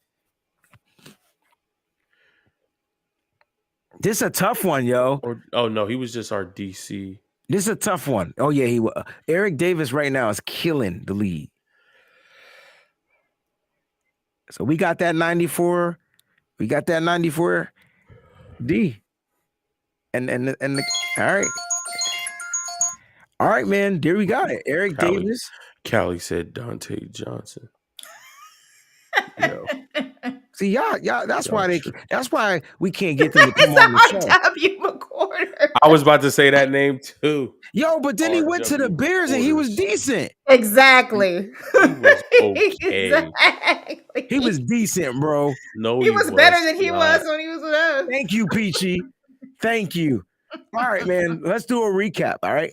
This is a tough one, yo. No, he was just our DC. This is a tough one. Oh, yeah, he was. Eric Davis right now is killing the league. So we got that 94. We got that 94 D. And all right. All right, man. There we got it. Eric Callie. Davis. Callie said Dante Johnson. Yo. See, y'all. That's Y'all why tripping. that's why we can't get them to come It's on the show. R.W. McQuarter. I was about to say that name too. Yo, but then he went to the R.W. Bears and he was McQuarters. decent. Exactly. He was okay. Exactly. He was decent, bro. No, He was better than he not. was when he was with us. Thank you, Peachy. Thank you. All right, man. Let's do a recap. All right.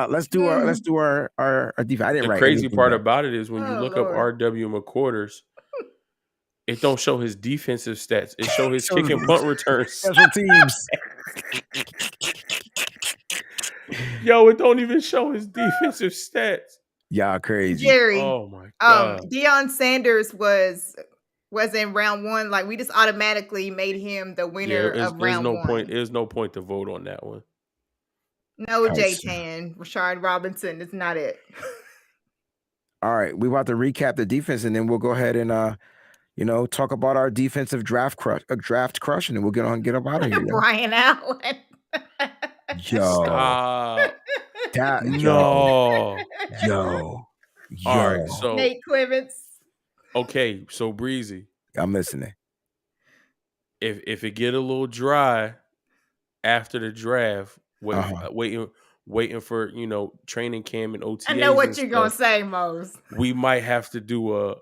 Let's do our defense. I didn't The write crazy anything part down. about it is when you Oh, look Lord. up R.W. McQuarters, it don't show his defensive stats. It show his Shows kick and his punt returns. special teams. Yo, it don't even show his defensive stats. Y'all crazy. Jerry, Oh my god. Deion Sanders was in round one. Like we just automatically made him the winner of round one. There's no point to vote on that one. No, I J see. Tan, Rashard Robinson is not it. All right, we about to recap the defense, and then we'll go ahead and talk about our defensive draft crush, and then we'll get up out of here. Yo. Brian Allen. Yo, Stop. that No. yo. All right, so Nate Clements. okay, so Breezy, I'm listening. if it get a little dry after the draft, waiting for training camp and OTAs. I know what and you're gonna stuff, say, Mose. we might have to do a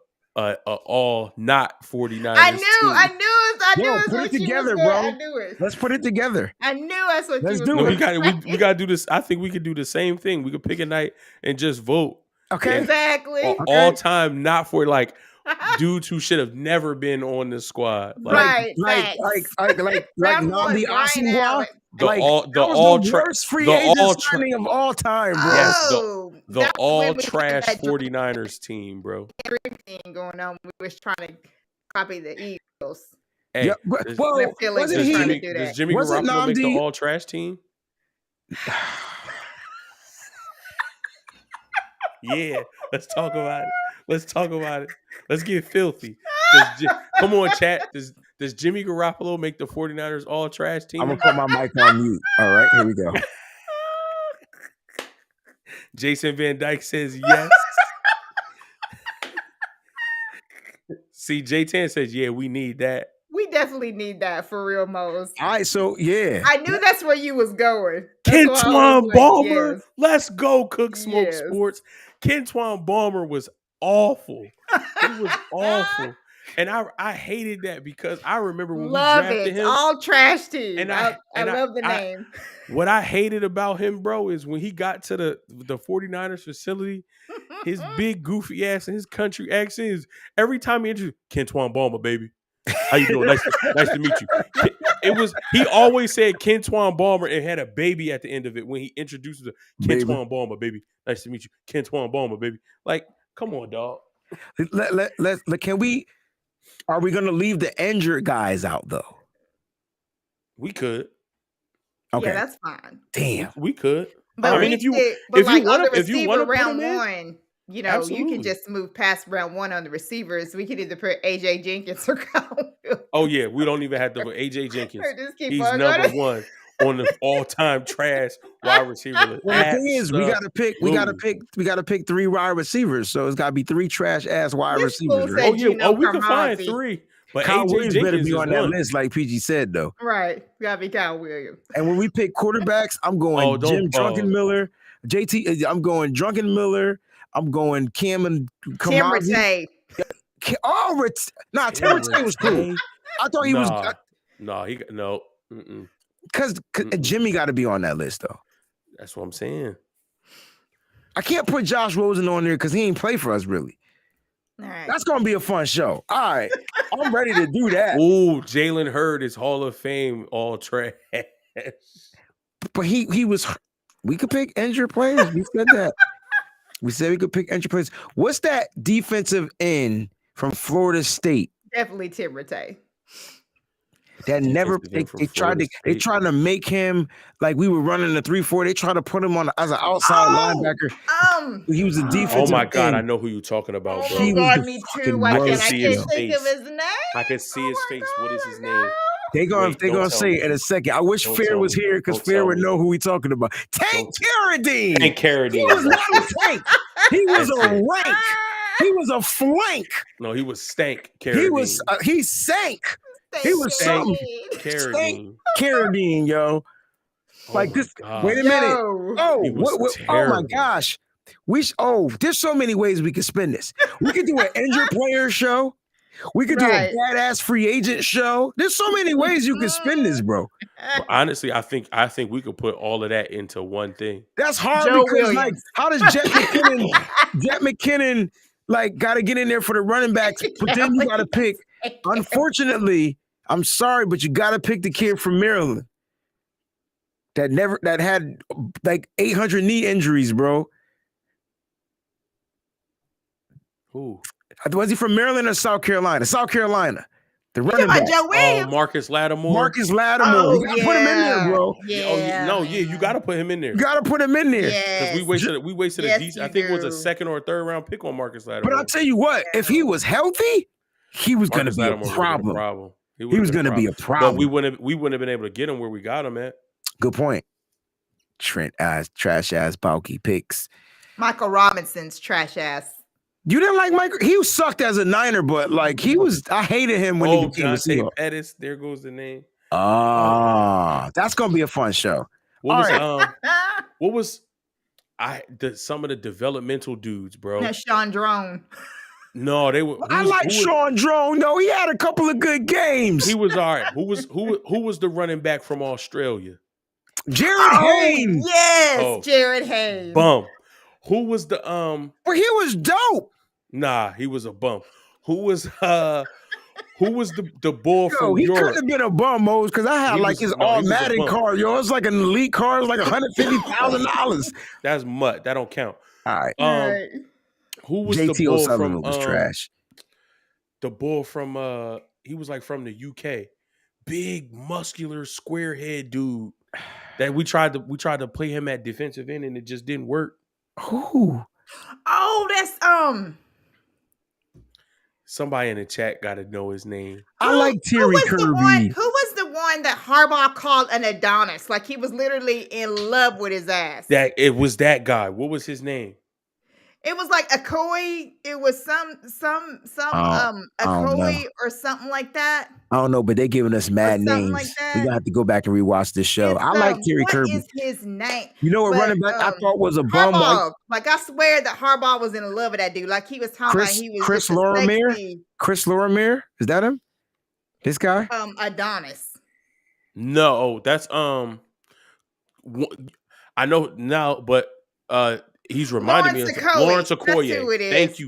all not 49ers. I knew Yo, it's put what it you together, was gonna- bro. I knew it. Let's put it together. I knew that's what Let's you do was it. gonna we got to do this. I think we could do the same thing. We could pick a night and just vote. Okay. Exactly. All time, not for like dudes who should have never been on the squad. Like, Right. Like Round one, Namdi Brian Asamoah. Allen. the Like, all that the was all the worst free the agent all signing of all time, bro. Yes, Oh, the that was all when we had trash that 49ers team, bro. thing going on. We was trying to copy the Eagles. Hey, Yeah, but, does, well, I feel like wasn't does he's trying he? to do Does that. Jimmy Wasn't Garoppolo make the Namdi- all trash team? Yeah, let's talk about it. Let's get filthy. Come on, chat. Does Jimmy Garoppolo make the 49ers all trash team? I'm gonna put my mic on mute. All right, here we go. Jason Van Dyke says yes. See, J-Tan says, yeah, we need that. We definitely need that for real, Mose. All right, so yeah. I knew that's where you was going. That's why I Kentwan was like, Balmer. yes. Let's go, Cook Smoke Yes. Sports. Kentwan Balmer was awful. He was awful. And I hated that because I remember when Love we drafted it. him. All trash team. And I I love the name. What I hated about him, bro, is when he got to the 49ers facility, his big goofy ass and his country accent is every time he introduced Kentwan Balmer, baby. How you doing? Nice to meet you. He always said Kentwan Balmer and had a baby at the end of it when he introduces the Kentwan Balmer, baby. Nice to meet you. Kentwan Balmer, baby. Like, come on, dog. Are we gonna leave the injured guys out though? We could. Okay. Yeah, that's fine. Damn. We could. But I mean, if you want to put round him in, one, you absolutely. can just move past round one on the receivers. We could either put AJ Jenkins or Kyle Williams. Oh yeah, we don't even have to put AJ Jenkins. Or just keep He's on number going. one on the all-time trash wide receiver list. Well, the thing is, we gotta pick 3 wide receivers. So it's gotta be 3 trash ass wide This receivers. fool Right? said We can find Carmazzi. 3. But Kyle AJ Williams Jenkins better be is on that one. list, like PG said, though. Right. Gotta be Kyle Williams. And when we pick quarterbacks, I'm going Jim Drunken Miller, JT. I'm going Drunken Miller. I'm going Cam and Kamazi. Tim Tim Rattay was cool. I thought he was. No. Because Jimmy got to be on that list, though. That's what I'm saying. I can't put Josh Rosen on there because he ain't play for us, really. All right. That's going to be a fun show. All right. I'm ready to do that. Ooh, Jalen Hurd is Hall of Fame all trash. But he was. We could pick injured players. We said that. We said we could pick injured players. What's that defensive end from Florida State? Definitely Tim Rattay. That never they tried to make him like we were running the 3-4. They tried to put him on as an outside linebacker. He was a defensive. Oh my God, end. I know who you're talking about, bro. Oh my God, me too. Why can't I see his can't think face. of his name? I can see his face. What is his name? They gonna Don't say tell it in a second. I wish Don't Fair tell was me. here because Don't Fair tell would me. know who we talking about. Tank Carradine. Tank Carradine. He was not a tank. He was That's a it. rank. He was a flank. No, he was Stank He was. Carradine. He sank. He was Stank something. Carradine. Carradine, yo. Oh Like my this. God. Wait a minute. Yo. Oh, He was oh my terrible. gosh. There's so many ways we could spin this. We could do an injured player show. We could Right. do a badass free agent show. There's so many ways you can spin this, bro. But honestly, I think we could put all of that into one thing. That's hard Joe because like, Williams. how does Jet McKinnon like got to get in there for the running backs, but then you got to pick. Unfortunately, I'm sorry, but you got to pick the kid from Maryland that had like 800 knee injuries, bro. Who? Was he from Maryland or South Carolina? South Carolina. The You running talking back. about Joe Oh, Williams? Marcus Lattimore. Marcus Lattimore. Oh, You gotta put him in there, bro. Yeah. You got to put him in there. You gotta put him in there. Yes. Because we wasted Yes, a decent. you I think it was a do. second or a third round pick on Marcus Lattimore. But I'll tell you what, if he was healthy, he was Marcus gonna be Lattimore a would've been problem. He would've was been gonna be a problem. But we wouldn't have been able to get him where we got him at. Good point. Trent ass, trash ass, bulky picks. Michael Robinson's trash ass. You didn't like Mike? He sucked as a Niner, but like I hated him when he became a Dante Seahawk. Pettis. There goes the name. That's gonna be a fun show. What was All what was some of the developmental dudes, bro? That's Sean Drone. No, they were. I like Sean Drone. No, he had a couple of good games. He was all right. Who was the running back from Australia? Jared Haynes. Yes, Oh. Jared Haynes. Bum. Who was the Well, he was dope. Nah, he was a bum. Who was the bull Yo, from he Europe? couldn't have been a bum, Mose, because I had He like was- his no, he was a automatic bum. car. Yo, it's like an elite car. It's like $150,000. That's mutt. That don't count. All right. Right. Who was JT the bull O'Sullivan from was trash. The bull from he was like from the UK. Big, muscular, square head dude. That we tried to play him at defensive end and it just didn't work. Who? Oh, that's Somebody in the chat got to know his name. I like Who Terry was Kirby. who was the one that Harbaugh called an Adonis? Like he was literally in love with his ass. That it was that guy. What was his name? It was like Akoi. It was some I don't know. Akoi or something like that. I don't know, but they're giving us mad something names. like that. We gonna have to go back and rewatch this show. It's, I like Terry what Kirby. is his name? You know what But, running back I thought was a bum? Harbaugh. Like I swear that Harbaugh was in love with that dude. Like he was talking about he was Chris just a Lorimer? sexy, Chris Lorimer? Is that him? This guy? Adonis. No, that's I know now, but he's reminded me of Lawrence Okoye. Lawrence That's Okoye. who it is.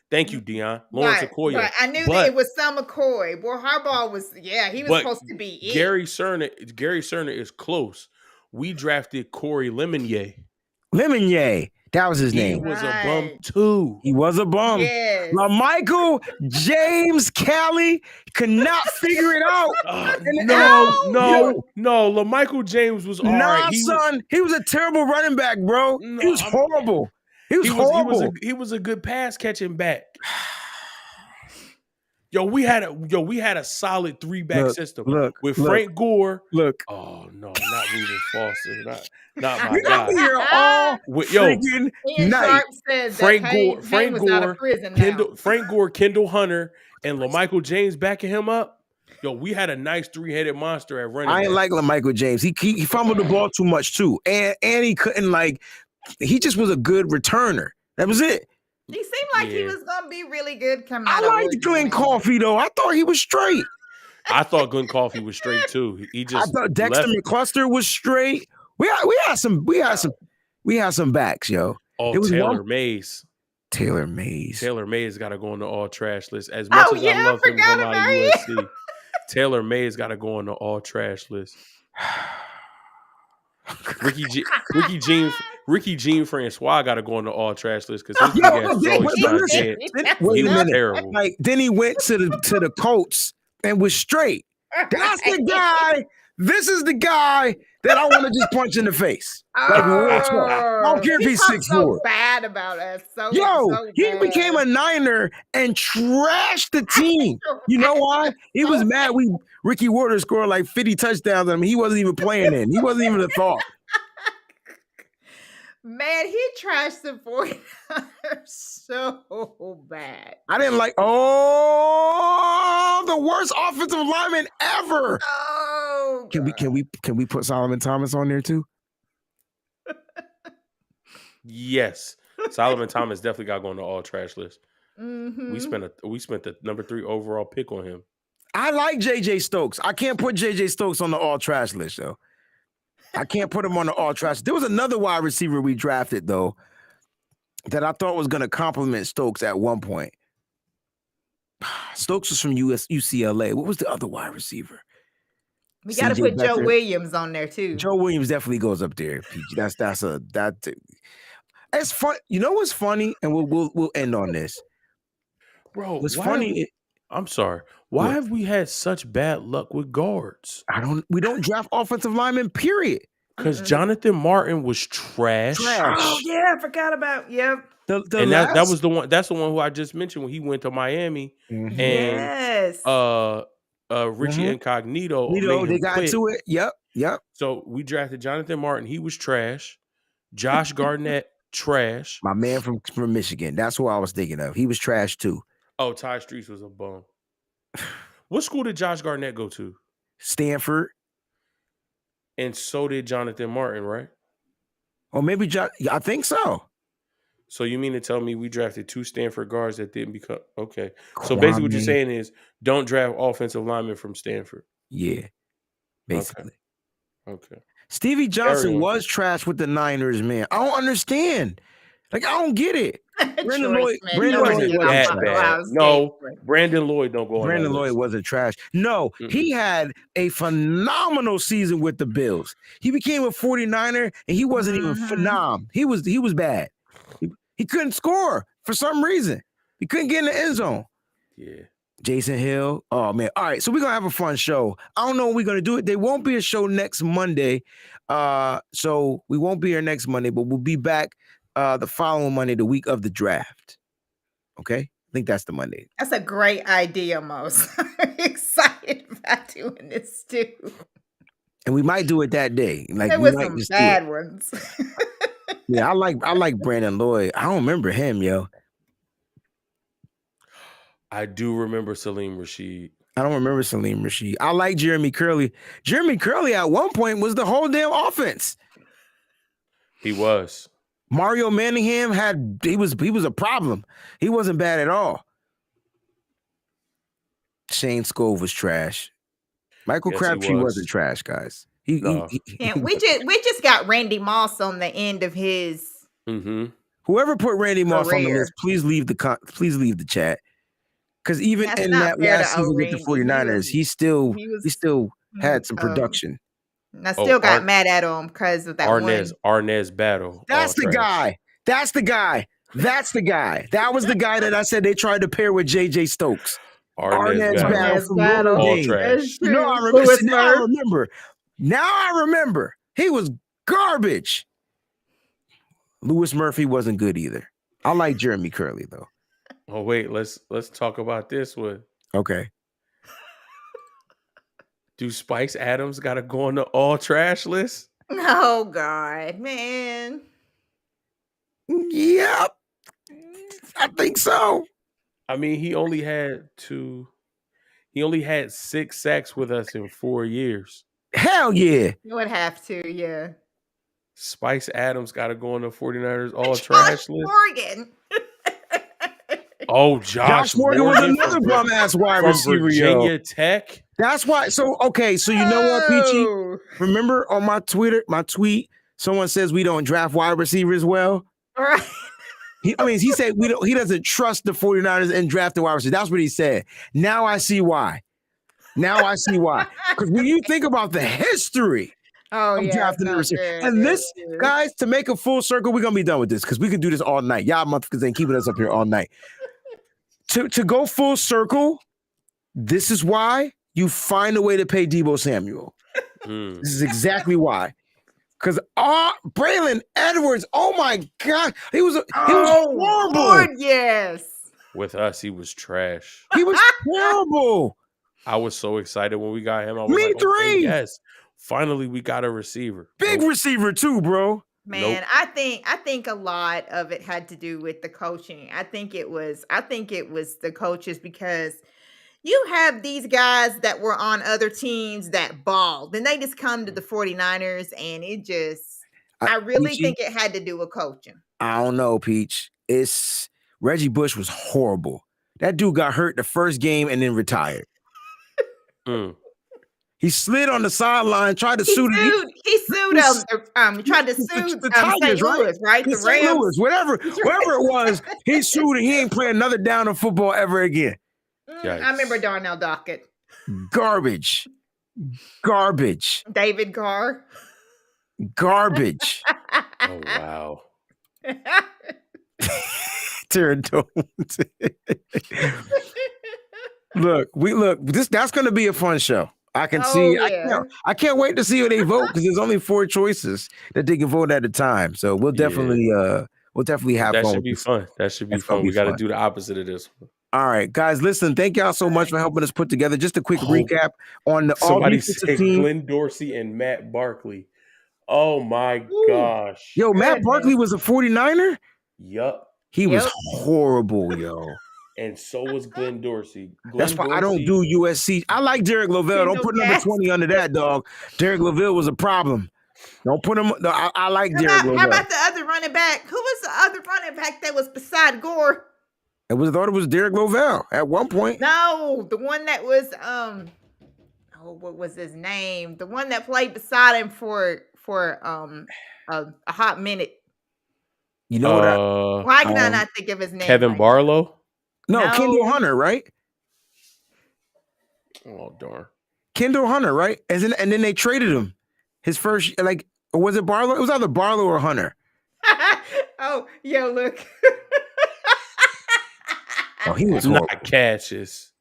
Thank you, Dion. Lawrence Okoye. Right. I knew But that it was some McCoy. Boy, Harbaugh was he was But supposed to be it. Gary Cerner is close. We drafted Corey Lemonnier. Lemonnier. That was his He name. was a Right. bum too. He was a bum. Yes. Michael James Callie could not figure it out. No. LaMichael James was all Nah, right. son. He was a terrible running back, bro. No, he was horrible. He was horrible. He was a good pass catching back. We had a solid 3-back system. With Frank Gore. Look. Oh no, not Reuben Foster. Not my We got guy. here all Freaking Ian night. Sharp said that Frank was out of prison now. Frank Gore, Kendall Hunter, and LaMichael James backing him up. We had a nice 3-headed monster at running. I ain't back. like LaMichael James. He fumbled the ball too much too, and he couldn't he just was a good returner. That was it. He seemed like he was gonna be really good coming I out of liked Oregon, Glenn man. Coffey though. I thought he was straight. I thought Glenn Coffey was straight too. He I just thought Dexter left. McCluster was straight. We had some backs, yo. Oh, It was Taylor one- Mays. Taylor Mays. Taylor Mays got to go on the all trash list. As much as I love him forgot from out about of him. USC, Taylor Mays got to go on the all trash list. Ricky Jean Francois got to go on the all trash list because his big ass throw is not dead. Wait He a was minute. terrible. Then he went to the Colts and was straight. That's the guy This is the guy that I want to just punch in the face. Like real talk. I don't care if He he's talks 6'4". so bad about us. Yo, he bad. became a Niner and trashed the team. You know why? He was mad. Ricky Warder scored like 50 touchdowns on him. He wasn't even playing in. He wasn't even a thought. Man, he trashed the 49ers so bad. I didn't like. The worst offensive lineman ever. Oh, Can we put Solomon Thomas on there too? Yes, Solomon Thomas definitely got going to all trash list. Mm-hmm. We spent the number 3 overall pick on him. I like JJ Stokes. I can't put JJ Stokes on the all trash list though. I can't put him on the all trash. There was another wide receiver we drafted though that I thought was going to complement Stokes at one point. Stokes was from UCLA. What was the other wide receiver? We got to CJ put Joe Beathard. Williams on there too. Joe Williams definitely goes up there. PG. It's fun. You know what's funny? And we'll end on this. Bro, What's funny? I'm sorry. Why What? have we had such bad luck with guards? We don't draft offensive linemen, period. Because Jonathan Martin was trash. Oh yeah, I forgot about. Yep. And that was the one. That's the one who I just mentioned when he went to Miami. Mhm. And Yes. Richie Incognito. They got quit. to it. Yep. So we drafted Jonathan Martin. He was trash. Josh Garnett, trash. My man from Michigan. That's who I was thinking of. He was trash too. Oh, Ty Streets was a bum. What school did Josh Garnett go to? Stanford. And so did Jonathan Martin, right? Or maybe I think so. So you mean to tell me we drafted 2 Stanford guards that didn't become okay? So basically, what you're saying is don't draft offensive linemen from Stanford. Yeah, basically. Okay. Stevie Johnson was trash with the Niners, man. I don't understand. Like I don't get it. Brandon Lloyd wasn't that bad. No, Brandon Lloyd don't go on Brandon that Lloyd list. wasn't trash. No, he had a phenomenal season with the Bills. He became a 49er and he wasn't even phenom. He was bad. He couldn't score for some reason. He couldn't get in the end zone. Yeah. Jason Hill. Oh man. All right. So we're gonna have a fun show. I don't know when we're gonna do it. There won't be a show next Monday. So we won't be here next Monday, but we'll be back the following Monday, the week of the draft. Okay? I think that's the Monday. That's a great idea, Mose. I'm excited about doing this too. And we might do it that day. Like There we was might some just bad ones. Yeah, I like Brandon Lloyd. I don't remember him, yo. I do remember Salim Rashid. I don't remember Salim Rashid. I like Jeremy Curley. Jeremy Curley at one point was the whole damn offense. He was. Mario Manningham he was a problem. He wasn't bad at all. Shane Scove was trash. Michael Crabtree wasn't trash, guys. We just got Randy Moss on the end of his. Whoever put Randy Moss on the list, please leave the chat. Because even in that last season with the 49ers, he still had some production. And I still got mad at him because of that Arnaz Battle. That's the guy. That was the guy that I said they tried to pair with JJ Stokes. Arnaz Battle from Notre Dame. No, Now I remember. He was garbage. Lewis Murphy wasn't good either. I like Jeremy Curley though. Oh wait, let's talk about this one. Okay. Do Spice Adams got to go on the all trash list? Oh God, man. Yep. I think so. I mean, he only had 6 sacks with us in 4 years. Hell yeah. You would have to, yeah. Spice Adams got to go on the 49ers all trash list. Morgan. Oh, Josh Morgan was another bum ass wide receiver. Virginia Tech. That's why. So you know what, Peachy? Remember on my tweet, someone says we don't draft wide receivers well. All right. He said he doesn't trust the 49ers in drafting wide receivers. That's what he said. Now I see why. Because when you think about the history of drafting the receiver, and this, guys, to make a full circle, we're gonna be done with this because we can do this all night. Y'all motherfuckers ain't keeping us up here all night. To go full circle, this is why you find a way to pay Deebo Samuel. Mm. This is exactly why. Because Braylon Edwards, oh my God, he was horrible. Lord, yes. With us, he was trash. He was terrible. I was so excited when we got him. I was Me like, okay, three. yes, finally we got a receiver. Big Nope. receiver too, bro. Man, I think a lot of it had to do with the coaching. I think it was the coaches, because you have these guys that were on other teams that balled. Then they just come to the 49ers and it just I really Peachy, think it had to do with coaching. I don't know, Peach. It's Reggie Bush was horrible. That dude got hurt the first game and then retired. Mm. He slid on the sideline, tried to He sue sued tried to sue the St. Tigers, Louis, right? the The St. Rams. Louis, whatever it was. He sued and he ain't playing another down of football ever again. I remember Darnell Dockett. Garbage. David Carr. Garbage. Oh wow. Pterodonte. That's gonna be a fun show. I can see. Yeah. I can't wait to see who they vote, because there's only 4 choices that they can vote at a time. So we'll definitely have That fun. should be fun. That should be fun. We got to do the opposite of this one. All right, guys, listen, thank y'all so much for helping us put together just a quick recap on the Somebody all-defensive said team. Glenn Dorsey and Matt Barkley. Oh my gosh. Yo, Matt Barkley was a 49er? Yup. He was horrible, yo. And so was Glenn Dorsey. That's why I don't do USC. I like Derek Lavelle. Don't put number 20 under that, dog. Derek Lavelle was a problem. Don't put him. No, I like Derek Lavelle. How about the other running back? Who was the other running back that was beside Gore? I thought it was Derek Lavelle at one point. No, the one that was what was his name? The one that played beside him for a hot minute. You know what? Why can I not think of his name? Kevin Barlow? No, Kendall Hunter, right? Oh darn. Kendall Hunter, right? And then they traded him. His first, or was it Barlow? It was either Barlow or Hunter. Oh, yo, look. Oh, he was horrible. Not Cassius.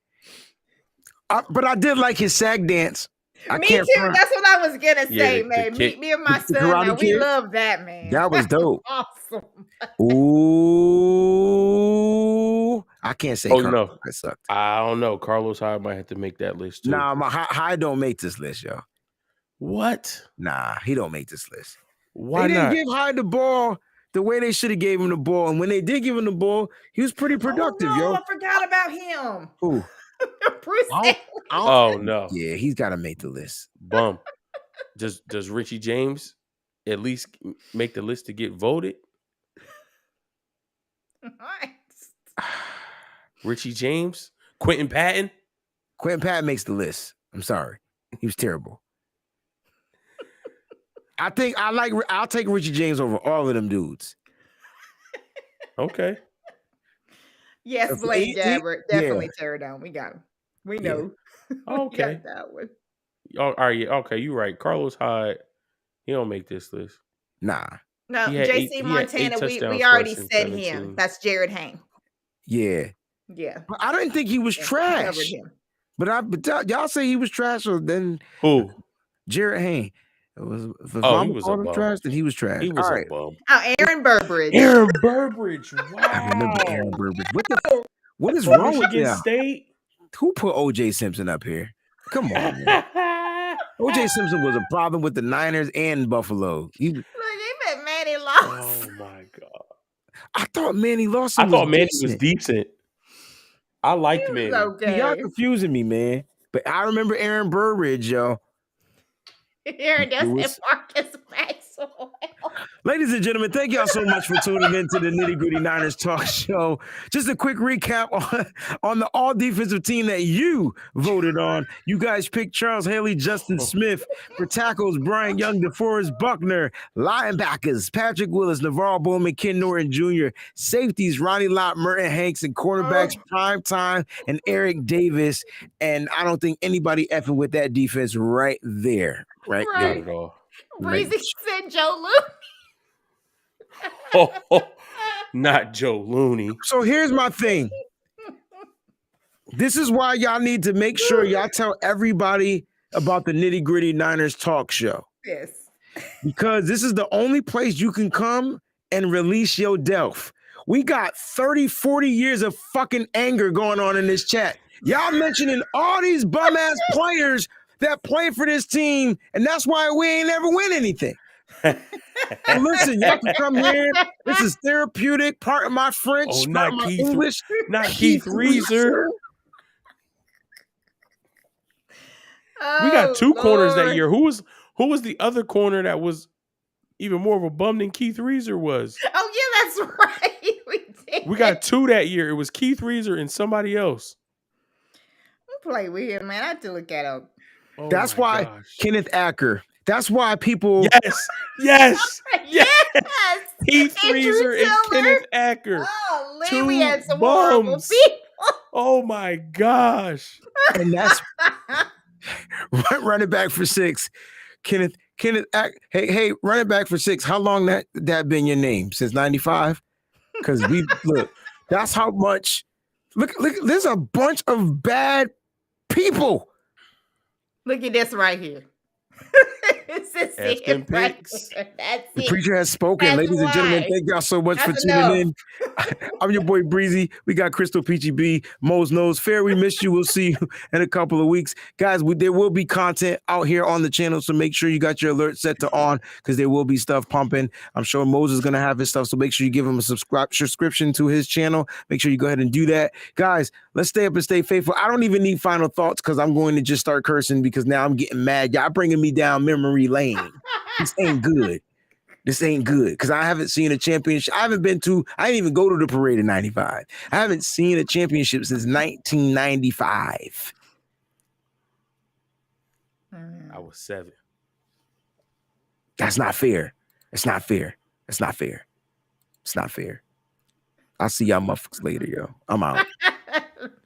But I did like his sag dance. Me too. That's what I was gonna say, man. Me and my son, man, we love that, man. That was dope. Awesome. Ooh, I can't say. No, I sucked. I don't know. Carlos Hyde might have to make that list too. Nah, Hyde don't make this list, yo. What? Nah, he don't make this list. Why they not? didn't give Hyde the ball the way they should have gave him the ball, and when they did give him the ball, he was pretty productive, yo. I forgot about him. Who? Bruce. Oh no. Yeah, he's got to make the list. Bump. Does Richie James at least make the list to get voted? Richie James, Quentin Patton. Quentin Patton makes the list. I'm sorry, he was terrible. I'll take Richie James over all of them dudes. Okay. Yes, Blake Gabbert. Definitely tear it down. We got him. We know. Okay. We got that one. All right. Okay, you're right. Carlos Hyde, he don't make this list. Nah. No, He had JC Montana, we touchdowns already for us in said 17. him. That's Jared Hain. Yeah. Yeah. But I didn't think he was trash. Him. But y'all say he was trash, so then who? Jared Hain. It was if he Mama was called a him bum. trash, then he was trash. He was All a right. bum. Oh, Aaron Burbridge. Aaron Burbridge. Wow. I remember Aaron Burbridge. What is wrong with Michigan you? State? Who put OJ Simpson up here? Come on, man. OJ Simpson was a problem with the Niners and Buffalo. Look, even Manny lost. Oh my God. I thought Manny Lawson. I thought Manny was decent. I liked Manny. Okay. Y'all confusing me, man. But I remember Aaron Burbridge, yo. Aaron doesn't Marcus Maxwell. Ladies and gentlemen, thank y'all so much for tuning in to the Nitty Gritty Niners Talk Show. Just a quick recap on the all-defensive team that you voted on. You guys picked Charles Haley, Justin Smith. For tackles, Brian Young, DeForest Buckner. Linebackers, Patrick Willis, Navarro Bowman, Ken Norton Jr. Safeties, Ronnie Lott, Merton Hanks. And cornerbacks, Prime Time and Eric Davis. And I don't think anybody effing with that defense right there. Right Not there. at all. Breezy said Joe Oh, not Joe Looney. So here's my thing. This is why y'all need to make sure y'all tell everybody about the Nitty Gritty Niners talk show. Yes. Because this is the only place you can come and release your delf. We got 30, 40 years of fucking anger going on in this chat. Y'all mentioning all these bum-ass players that play for this team, and that's why we ain't ever win anything. So listen, y'all can come here. This is therapeutic. Part of my French, Oh, part not of my Keith- English. Not Keith Reeser. We got two corners that year. Who was the other corner that was even more of a bum than Keith Reeser was? Oh, yeah, that's right. We did. We got two that year. It was Keith Reeser and somebody else. Who play with him, man? I have to look at him. Oh That's my why gosh. Kenneth Acker. That's why people. Yes. Yes. Heath Andrew Reeser and Tiller. Kenneth Acker. Oh, Lee, Two we had some horrible bums. people. Oh my gosh. And that's running back for 6. Kenneth hey, running back for 6. How long that been your name? Since 95? Because look, that's how much. Look, there's a bunch of bad people. Look at this right here. This is That's it them right picks. there. That's The it. preacher has spoken. That's Ladies and gentlemen, why. thank y'all so much That's for tuning enough. in. I'm your boy Breezy. We got Crystal Peachy B, Mo's Nose. Fair, we missed you. We'll see you in a couple of weeks. Guys, there will be content out here on the channel, so make sure you got your alert set to on because there will be stuff pumping. I'm sure Mose is going to have his stuff, so make sure you give him a subscription to his channel. Make sure you go ahead and do that. Guys, let's stay up and stay faithful. I don't even need final thoughts because I'm going to just start cursing because now I'm getting mad. Y'all bringing me down memory lane. This ain't good. This ain't good because I haven't seen a championship. I didn't even go to the parade in 95. I haven't seen a championship since 1995. I was 7. That's not fair. It's not fair. It's not fair. It's not fair. I'll see y'all motherfuckers later, yo. I'm out.